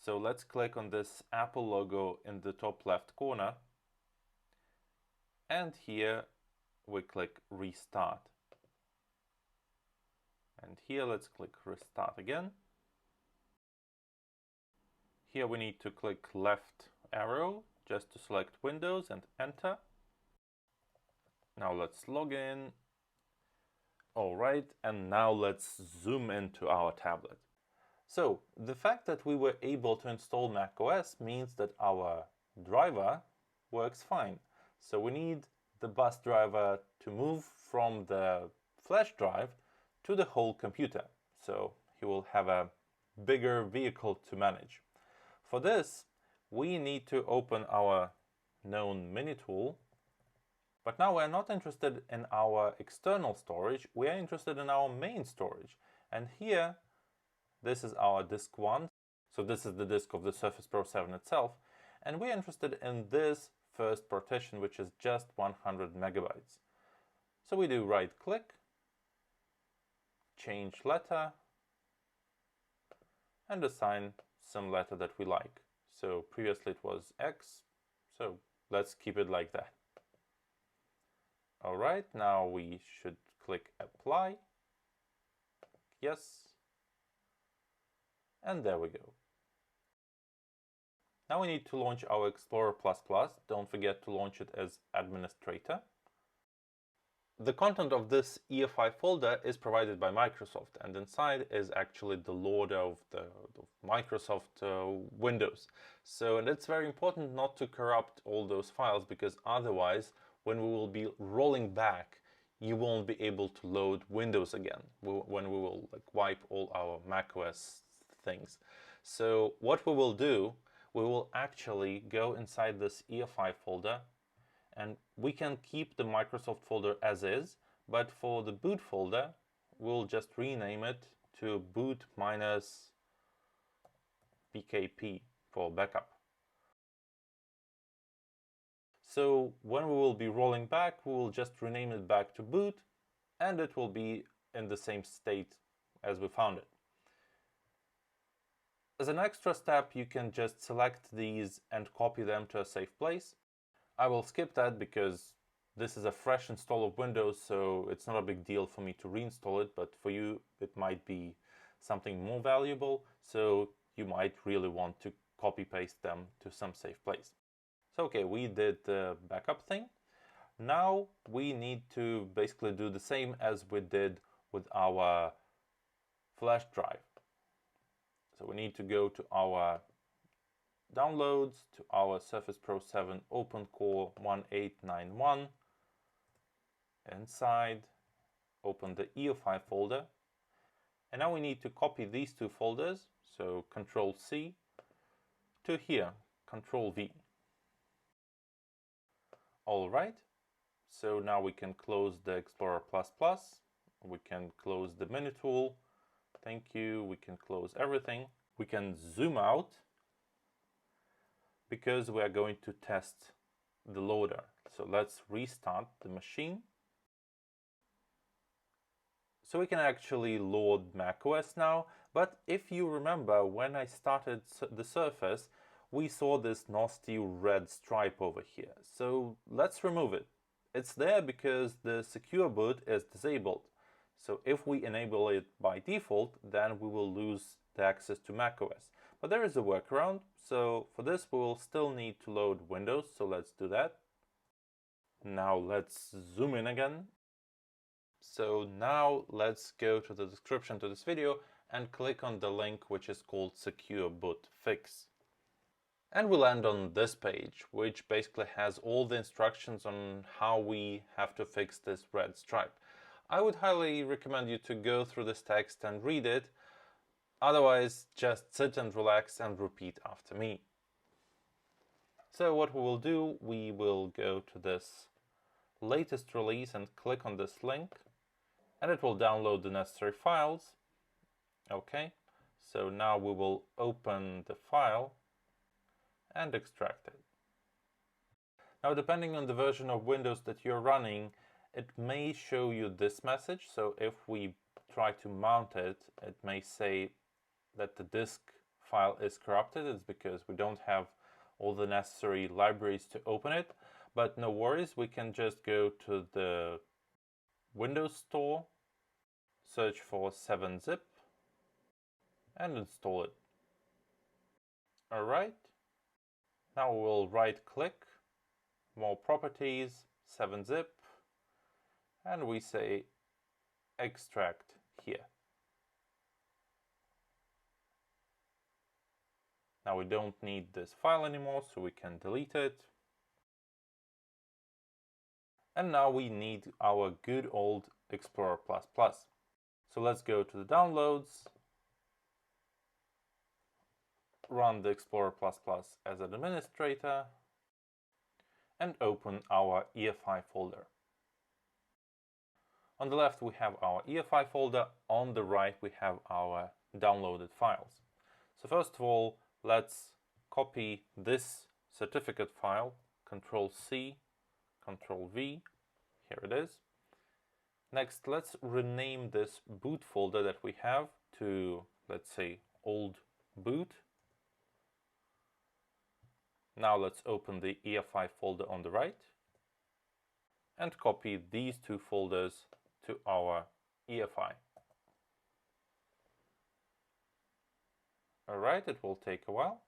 So let's click on this Apple logo in the top left corner, and here we click Restart. And here let's click Restart again. Here we need to click left arrow just to select Windows and enter. Now let's log in. All right, and now let's zoom into our tablet. So the fact that we were able to install macOS means that our driver works fine. So we need the bus driver to move from the flash drive to the whole computer. So he will have a bigger vehicle to manage. For this, we need to open our known mini tool. But now we're not interested in our external storage, we are interested in our main storage. And here, this is our disk 1. So this is the disk of the Surface Pro 7 itself. And we're interested in this first partition, which is just 100 megabytes. So we do right click, change letter, and assign some letter that we like. So previously it was X, so let's keep it like that. All right, now we should click apply, yes, and there we go. Now we need to launch our Explorer++. Don't forget to launch it as administrator. The content of this EFI folder is provided by Microsoft, and inside is actually the loader of Microsoft Windows. So, and it's very important not to corrupt all those files, because otherwise, when we will be rolling back, you won't be able to load Windows again when we will wipe all our macOS things. So what we will do, we will actually go inside this EFI folder, and we can keep the Microsoft folder as is, but for the boot folder, we'll just rename it to boot-bkp for backup. So when we will be rolling back, we will just rename it back to boot, and it will be in the same state as we found it. As an extra step, you can just select these and copy them to a safe place. I will skip that because this is a fresh install of Windows, so it's not a big deal for me to reinstall it, but for you it might be something more valuable, so you might really want to copy paste them to some safe place. So okay, we did the backup thing. Now we need to basically do the same as we did with our flash drive. So we need to go to our downloads, to our Surface Pro 7 OpenCore 1891. Inside, open the EFI folder. And now we need to copy these two folders, so Control-C, to here, Control-V. All right, so now we can close the Explorer++, we can close the mini tool, thank you, we can close everything. We can zoom out because we are going to test the loader. So let's restart the machine. So we can actually load macOS now, but if you remember when I started the Surface, we saw this nasty red stripe over here. So let's remove it. It's there because the secure boot is disabled. So if we enable it by default, then we will lose the access to macOS. But there is a workaround. So for this, we will still need to load Windows. So let's do that. Now let's zoom in again. So now let's go to the description to this video and click on the link which is called Secure Boot Fix. And we land on this page, which basically has all the instructions on how we have to fix this red stripe. I would highly recommend you to go through this text and read it. Otherwise, just sit and relax and repeat after me. So what we will do, we will go to this latest release and click on this link, and it will download the necessary files. Okay, so now we will open the file and extract it. Now, depending on the version of Windows that you're running, it may show you this message. So if we try to mount it, it may say that the disk file is corrupted. It's because we don't have all the necessary libraries to open it. But no worries, we can just go to the Windows Store, search for 7-zip, and install it. Alright, now we'll right-click, More Properties, 7-zip, and we say Extract here. Now we don't need this file anymore, so we can delete it. And now we need our good old Explorer++. So let's go to the downloads, run the Explorer++ as an administrator, and open our EFI folder. On the left we have our EFI folder, on the right we have our downloaded files. So first of all, let's copy this certificate file, Ctrl+C, Ctrl+V, here it is. Next, let's rename this boot folder that we have to, let's say, old boot. Now let's open the EFI folder on the right and copy these two folders to our EFI. Alright, it will take a while.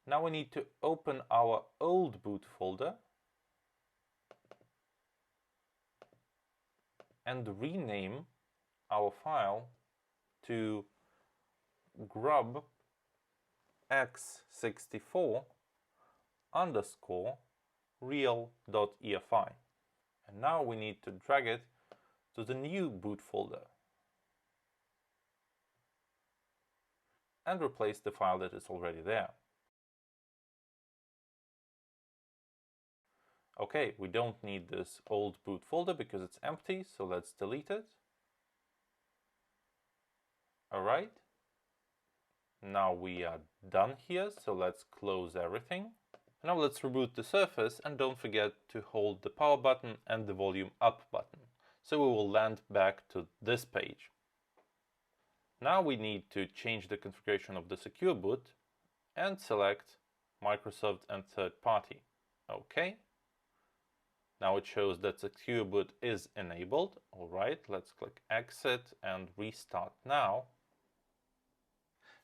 Now we need to open our old boot folder and rename our file to grub x64 underscore real.efi. And now we need to drag it to the new boot folder and replace the file that is already there. Okay, we don't need this old boot folder because it's empty, so let's delete it. Alright, now we are done here, so let's close everything. Now let's reboot the Surface, and don't forget to hold the power button and the volume up button. So we will land back to this page. Now we need to change the configuration of the Secure Boot and select Microsoft and third party. Okay. Now it shows that Secure Boot is enabled. Alright, let's click Exit and Restart now.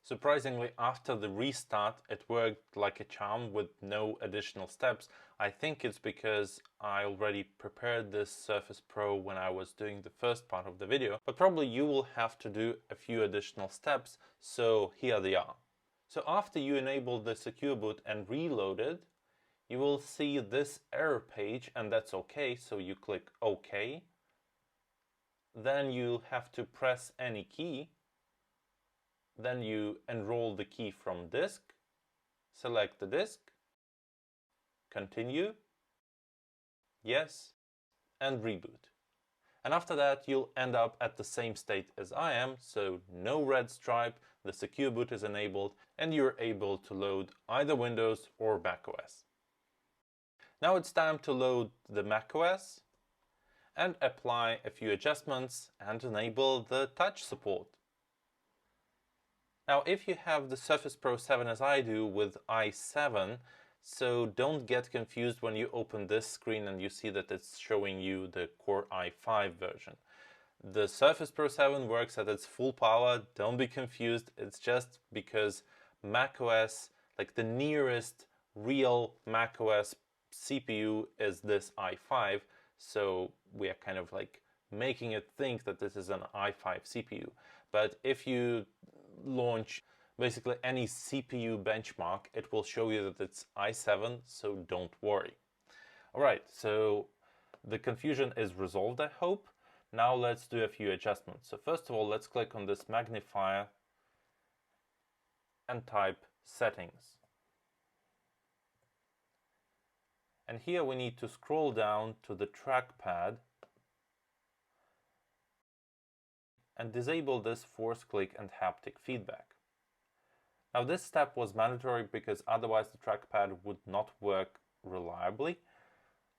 Surprisingly, after the restart, it worked like a charm with no additional steps. I think it's because I already prepared this Surface Pro when I was doing the first part of the video, but probably you will have to do a few additional steps, so here they are. So after you enable the Secure Boot and reload it, you will see this error page, and that's okay, so you click OK. Then you have to press any key. Then you enroll the key from disk, select the disk, continue, yes, and reboot. And after that, you'll end up at the same state as I am, so no red stripe, the Secure Boot is enabled, and you're able to load either Windows or macOS. Now it's time to load the macOS and apply a few adjustments and enable the touch support. Now, if you have the Surface Pro 7 as I do with i7, so don't get confused when you open this screen and you see that it's showing you the Core i5 version. The Surface Pro 7 works at its full power, don't be confused, it's just because macOS, like the nearest real macOS CPU is this i5, so we are kind of like making it think that this is an i5 CPU. But if you launch basically any CPU benchmark, it will show you that it's i7, so don't worry. Alright, so the confusion is resolved, I hope. Now let's do a few adjustments. So first of all, let's click on this magnifier and type settings. And here we need to scroll down to the trackpad and disable this force click and haptic feedback. Now this step was mandatory because otherwise the trackpad would not work reliably.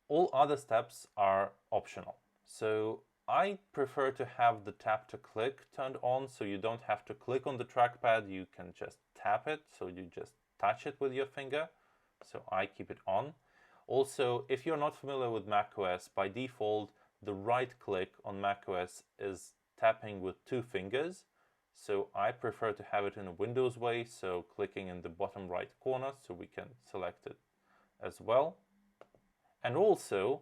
All other steps are optional. So I prefer to have the tap to click turned on, so you don't have to click on the trackpad, you can just tap it, so you just touch it with your finger. So I keep it on. Also, if you're not familiar with macOS, by default the right click on macOS is tapping with 2 fingers. So I prefer to have it in a Windows way, so clicking in the bottom right corner so we can select it as well. And also,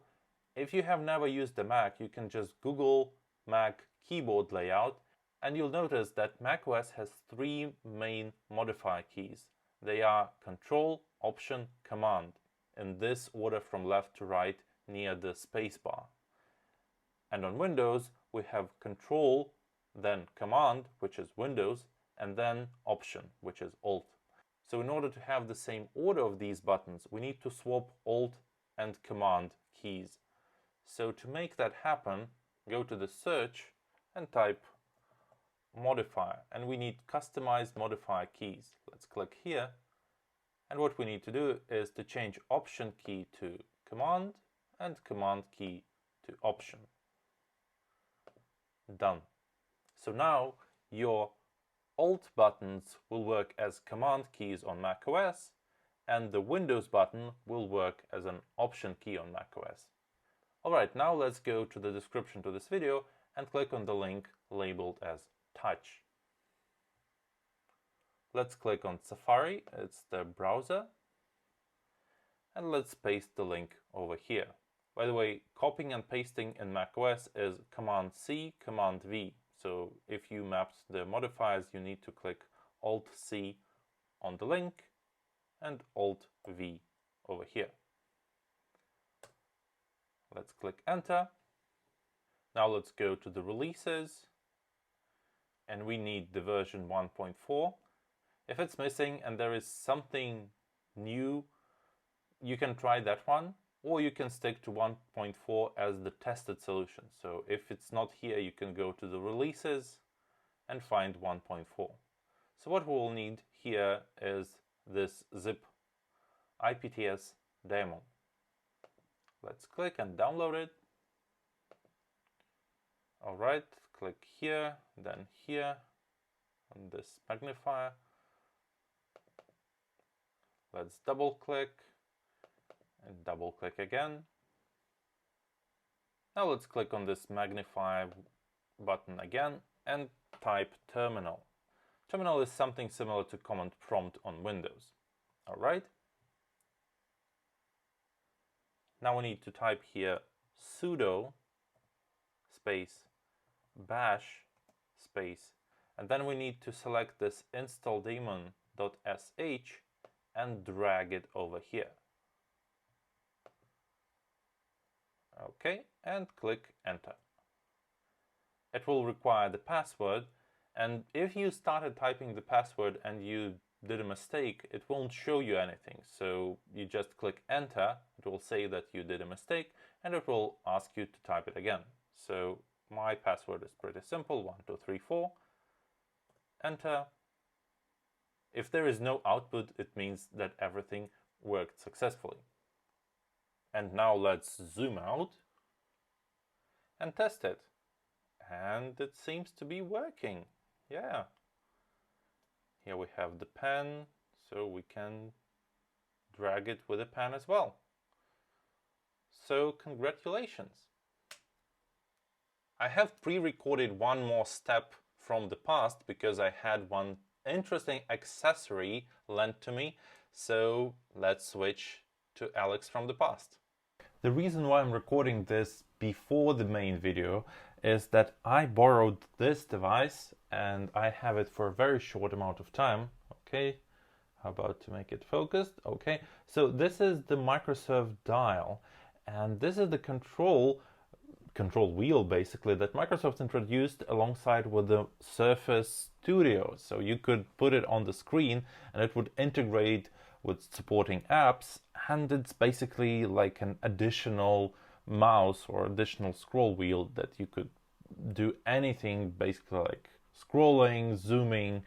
if you have never used a Mac, you can just Google Mac keyboard layout and you'll notice that macOS has 3 main modifier keys. They are Control, Option, Command, in this order from left to right near the spacebar. And on Windows, we have Control, then Command, which is Windows, and then Option, which is Alt. So in order to have the same order of these buttons, we need to swap Alt and Command keys. So to make that happen, go to the search and type modifier, and we need customized modifier keys. Let's click here, and what we need to do is to change Option key to Command and Command key to Option. Done. So now your Alt buttons will work as Command keys on macOS, and the Windows button will work as an Option key on macOS. Alright, now let's go to the description to this video and click on the link labeled as Touch. Let's click on Safari, it's the browser, and let's paste the link over here. By the way, copying and pasting in macOS is Command-C, Command-V. So if you mapped the modifiers, you need to click Alt-C on the link and Alt-V over here. Let's click Enter. Now let's go to the releases, and we need the version 1.4. If it's missing and there is something new, you can try that one, or you can stick to 1.4 as the tested solution. So if it's not here, you can go to the releases and find 1.4. So what we'll need here is this zip IPTS daemon. Let's click and download it. Alright, click here, then here on this magnifier. Let's double click and double click again. Now let's click on this magnify button again and type terminal. Terminal is something similar to command prompt on Windows. Alright. Now we need to type here sudo space bash space, and then we need to select this installdaemon.sh and drag it over here. Okay, and click Enter. It will require the password, and if you started typing the password and you did a mistake, it won't show you anything. So you just click Enter, it will say that you did a mistake, and it will ask you to type it again. So my password is pretty simple, 1234. Enter. If there is no output, it means that everything worked successfully. And now let's zoom out and test it. And it seems to be working. Yeah. Here we have the pen, so we can drag it with a pen as well. So congratulations. I have pre-recorded one more step from the past because I had one interesting accessory lent to me. So let's switch to Alex from the past. The reason why I'm recording this before the main video is that I borrowed this device and I have it for a very short amount of time. Okay, how about to make it focused? Okay, so this is the microserve dial, and this is the control control wheel basically that Microsoft introduced alongside with the Surface Studio. So you could put it on the screen and it would integrate with supporting apps, and it's basically like an additional mouse or additional scroll wheel that you could do anything, basically like scrolling, zooming,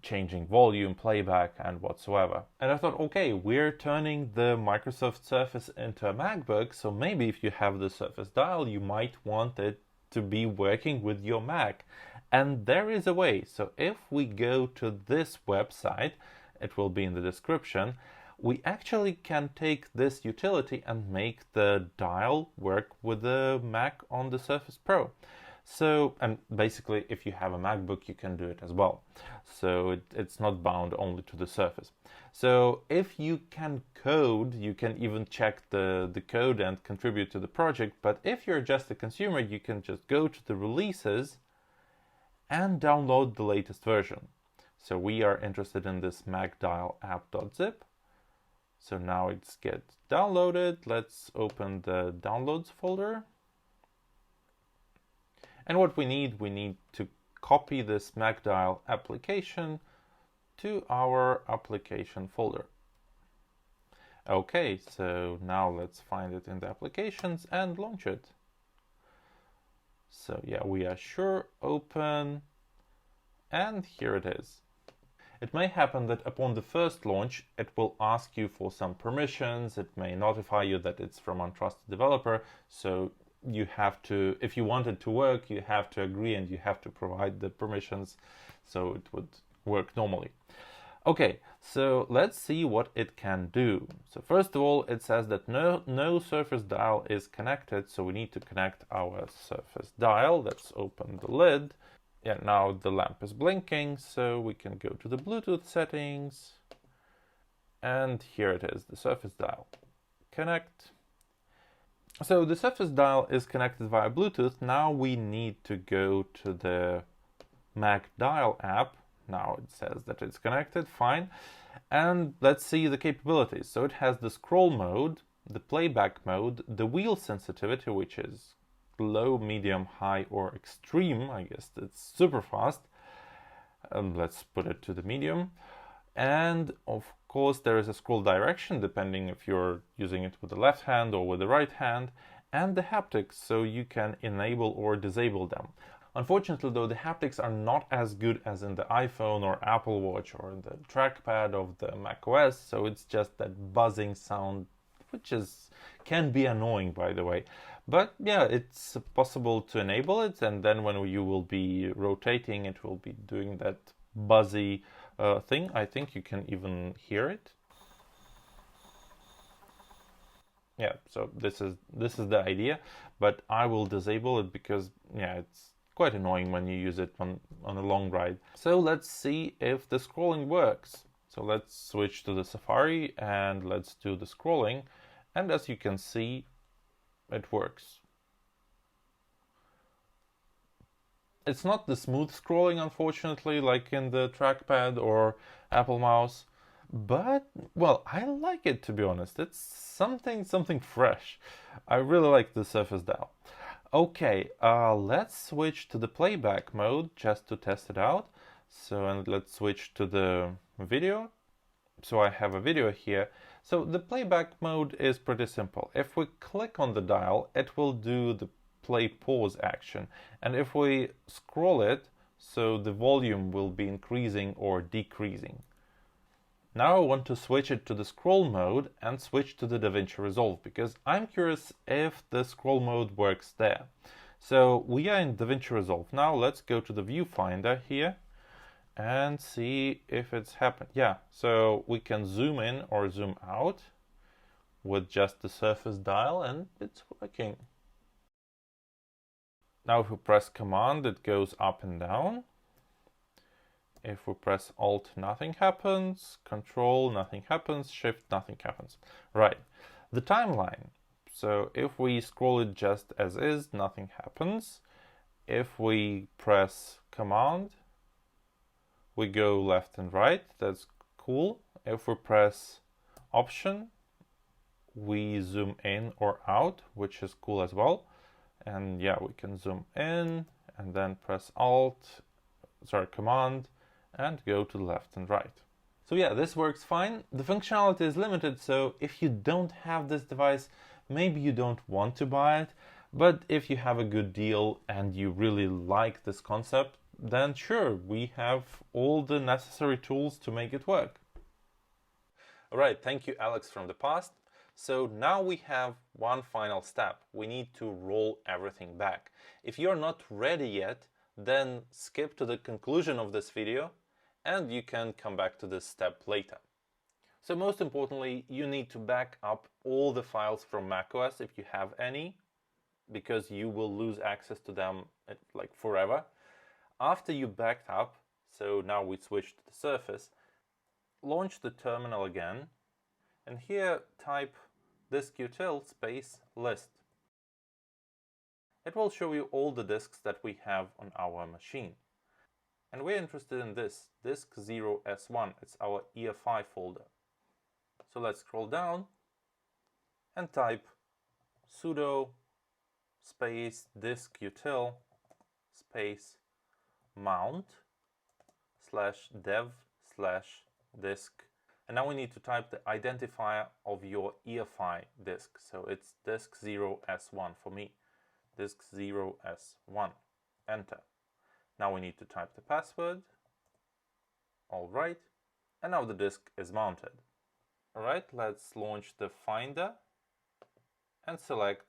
changing volume, playback, and whatsoever. And I thought, okay, we're turning the Microsoft Surface into a MacBook, so maybe if you have the Surface Dial, you might want it to be working with your Mac. And there is a way. So if we go to this website, it will be in the description, we actually can take this utility and make the dial work with the Mac on the Surface Pro. So, and basically if you have a MacBook, you can do it as well. So it's not bound only to the Surface. So if you can code, you can even check the code and contribute to the project. But if you're just a consumer, you can just go to the releases and download the latest version. So we are interested in this Macdial app.zip. So now it's get downloaded. Let's open the downloads folder. And what we need to copy this Macdial application to our application folder. Okay, so now let's find it in the applications and launch it. So yeah, we are sure open, and here it is. It may happen that upon the first launch, it will ask you for some permissions. It may notify you that it's from untrusted developer. So you have to, if you want it to work, you have to agree and you have to provide the permissions so it would work normally. Okay, so let's see what it can do. So first of all, it says that no Surface Dial is connected, so we need to connect our Surface Dial. Let's open the lid. Yeah, now the lamp is blinking, so we can go to the Bluetooth settings. And here it is, the Surface Dial. Connect. So the Surface Dial is connected via Bluetooth. Now we need to go to the Macdial app. Now it says that it's connected, fine. And let's see the capabilities. So it has the scroll mode, the playback mode, the wheel sensitivity, which is low, medium, high, or extreme. I guess it's super fast. Let's put it to the medium. And of course, there is a scroll direction, depending if you're using it with the left hand or with the right hand, and the haptics, so you can enable or disable them. Unfortunately, though, the haptics are not as good as in the iPhone or Apple Watch or the trackpad of the macOS, so it's just that buzzing sound, which can be annoying, by the way. But yeah, it's possible to enable it, and then when you will be rotating, it will be doing that buzzy thing. I think you can even hear it. Yeah, so this is the idea, but I will disable it because yeah, it's quite annoying when you use it on a long ride. So let's see if the scrolling works. So let's switch to the Safari and let's do the scrolling, and as you can see, it works. It's not the smooth scrolling, unfortunately, like in the trackpad or Apple mouse, but well, I like it, to be honest. It's something fresh. I really like the Surface Dial. Okay, let's switch to the playback mode just to test it out. So, and let's switch to the video. So I have a video here. So the playback mode is pretty simple. If we click on the dial, it will do the play pause action. And if we scroll it, so the volume will be increasing or decreasing. Now I want to switch it to the scroll mode and switch to the DaVinci Resolve because I'm curious if the scroll mode works there. So we are in DaVinci Resolve. Now let's go to the viewfinder here and see if it's happened. Yeah, so we can zoom in or zoom out with just the Surface Dial and it's working. Now if we press Command, it goes up and down. If we press Alt, nothing happens. Control, nothing happens. Shift, nothing happens. Right. The timeline. So if we scroll it just as is, nothing happens. If we press Command, we go left and right. That's cool. If we press Option, we zoom in or out, which is cool as well. And yeah, we can zoom in and then press Command, and go to the left and right. So yeah, this works fine. The functionality is limited, so if you don't have this device, maybe you don't want to buy it. But if you have a good deal and you really like this concept, then sure, we have all the necessary tools to make it work. All right, thank you, Alex from the past. So now we have one final step. We need to roll everything back. If you're not ready yet, then skip to the conclusion of this video and you can come back to this step later. So most importantly, you need to back up all the files from macOS if you have any, because you will lose access to them like forever. After you backed up, so now we switch to the Surface, launch the terminal again, and here type disk-util space list. It will show you all the disks that we have on our machine. And we're interested in this, disk 0s1, it's our EFI folder. So let's scroll down and type sudo space disk-util space mount /dev/disk. And now we need to type the identifier of your EFI disk. So it's disk 0s1 for me, disk 0s1. Enter. Now we need to type the password. All right. And now the disk is mounted. All right, let's launch the Finder and select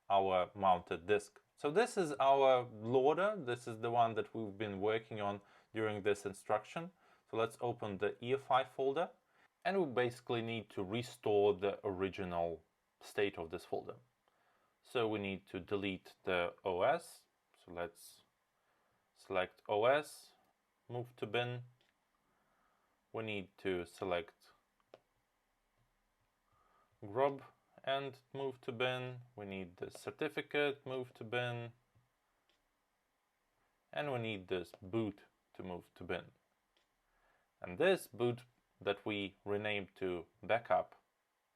our mounted disk. So this is our loader. This is the one that we've been working on during this instruction. So let's open the EFI folder, and we basically need to restore the original state of this folder. So we need to delete the OS. So let's select OS, move to bin. We need to select grub and move to bin. We need the certificate, move to bin. And we need this boot to move to bin. And this boot that we renamed to backup,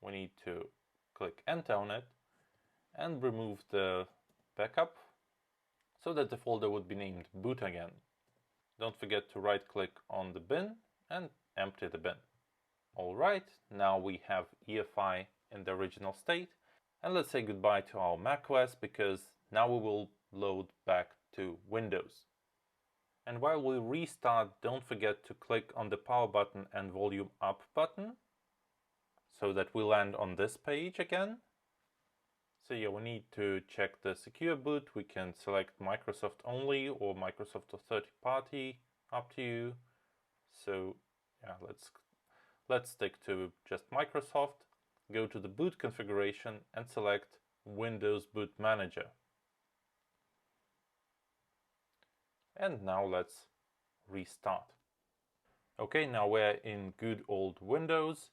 we need to click enter on it and remove the backup so that the folder would be named boot again. Don't forget to right click on the bin and empty the bin. Alright, now we have EFI in the original state, and let's say goodbye to our macOS because now we will load back to Windows. And while we restart, don't forget to click on the power button and volume up button so that we land on this page again. So yeah, we need to check the secure boot. We can select Microsoft only or Microsoft or third party, up to you. So yeah, let's stick to just Microsoft. Go to the boot configuration and select Windows Boot Manager. And now let's restart. Okay, now we're in good old Windows.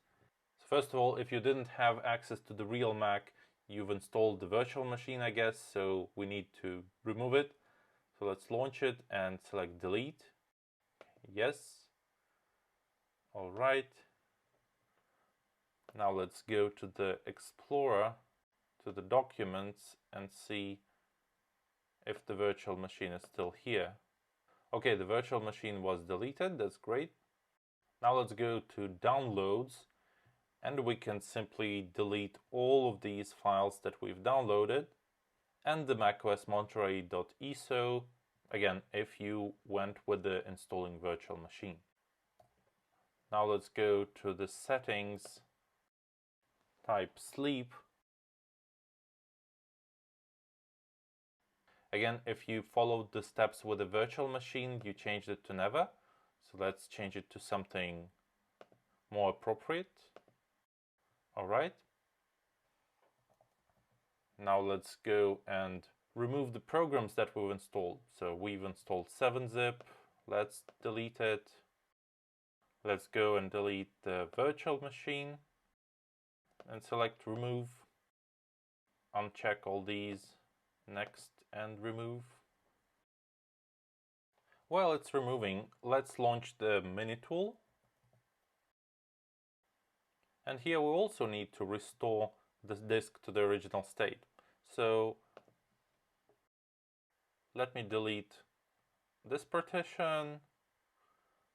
So first of all, if you didn't have access to the real Mac, you've installed the virtual machine, I guess, so we need to remove it. So let's launch it and select delete. Yes. All right. Now let's go to the Explorer, to the documents, and see if the virtual machine is still here. Okay, the virtual machine was deleted, that's great. Now let's go to downloads, and we can simply delete all of these files that we've downloaded and the macOS Monterey.iso, again, if you went with the installing virtual machine. Now let's go to the settings, type sleep. Again, if you followed the steps with the virtual machine, you changed it to never. So let's change it to something more appropriate. All right. Now let's go and remove the programs that we've installed. So we've installed 7-zip. Let's delete it. Let's go and delete the virtual machine and select remove. Uncheck all these. Next and remove. While it's removing, let's launch the mini tool. And here we also need to restore this disk to the original state. So Let me delete this partition.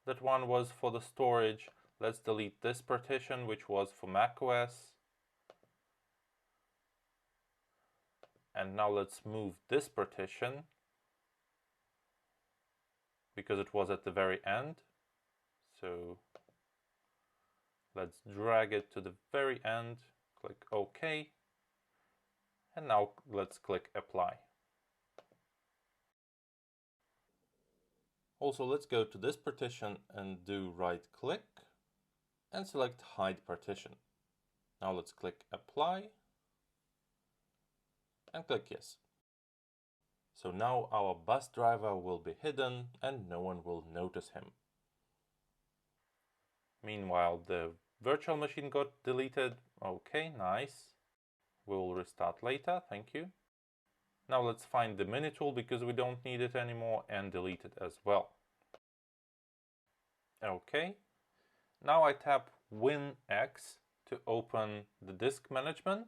That one was for the storage. Let's delete this partition, which was for macOS. And now let's move this partition because it was at the very end. So let's drag it to the very end, click OK, and now let's click Apply. Also, let's go to this partition and do right-click and select Hide Partition. Now let's click Apply and click Yes. So now our bus driver will be hidden and no one will notice him. Meanwhile, the virtual machine got deleted. Okay, nice. We'll restart later, thank you. Now let's find the mini tool because we don't need it anymore and delete it as well. Okay, now I tap WinX to open the disk management.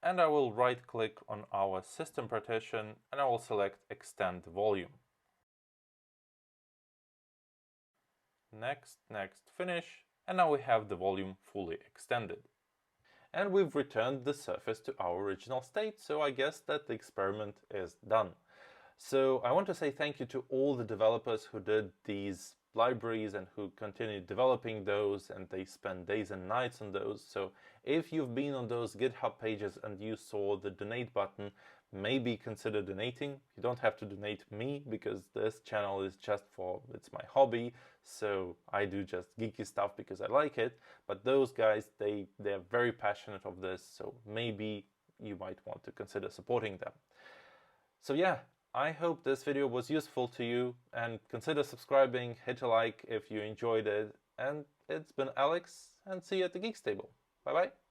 And I will right click on our system partition and I will select Extend Volume. Next, finish, and now we have the volume fully extended. And we've returned the surface to our original state, so I guess that the experiment is done. So I want to say thank you to all the developers who did these libraries and who continued developing those, and they spent days and nights on those. So if you've been on those GitHub pages and you saw the donate button, maybe consider donating. You don't have to donate me because this channel is just it's my hobby, so I do just geeky stuff because I like it. But those guys, they're very passionate of this, so maybe you might want to consider supporting them. So yeah, I hope this video was useful to you, and consider subscribing, hit a like if you enjoyed it, and it's been Alex, and see you at the Geeks Table. Bye bye.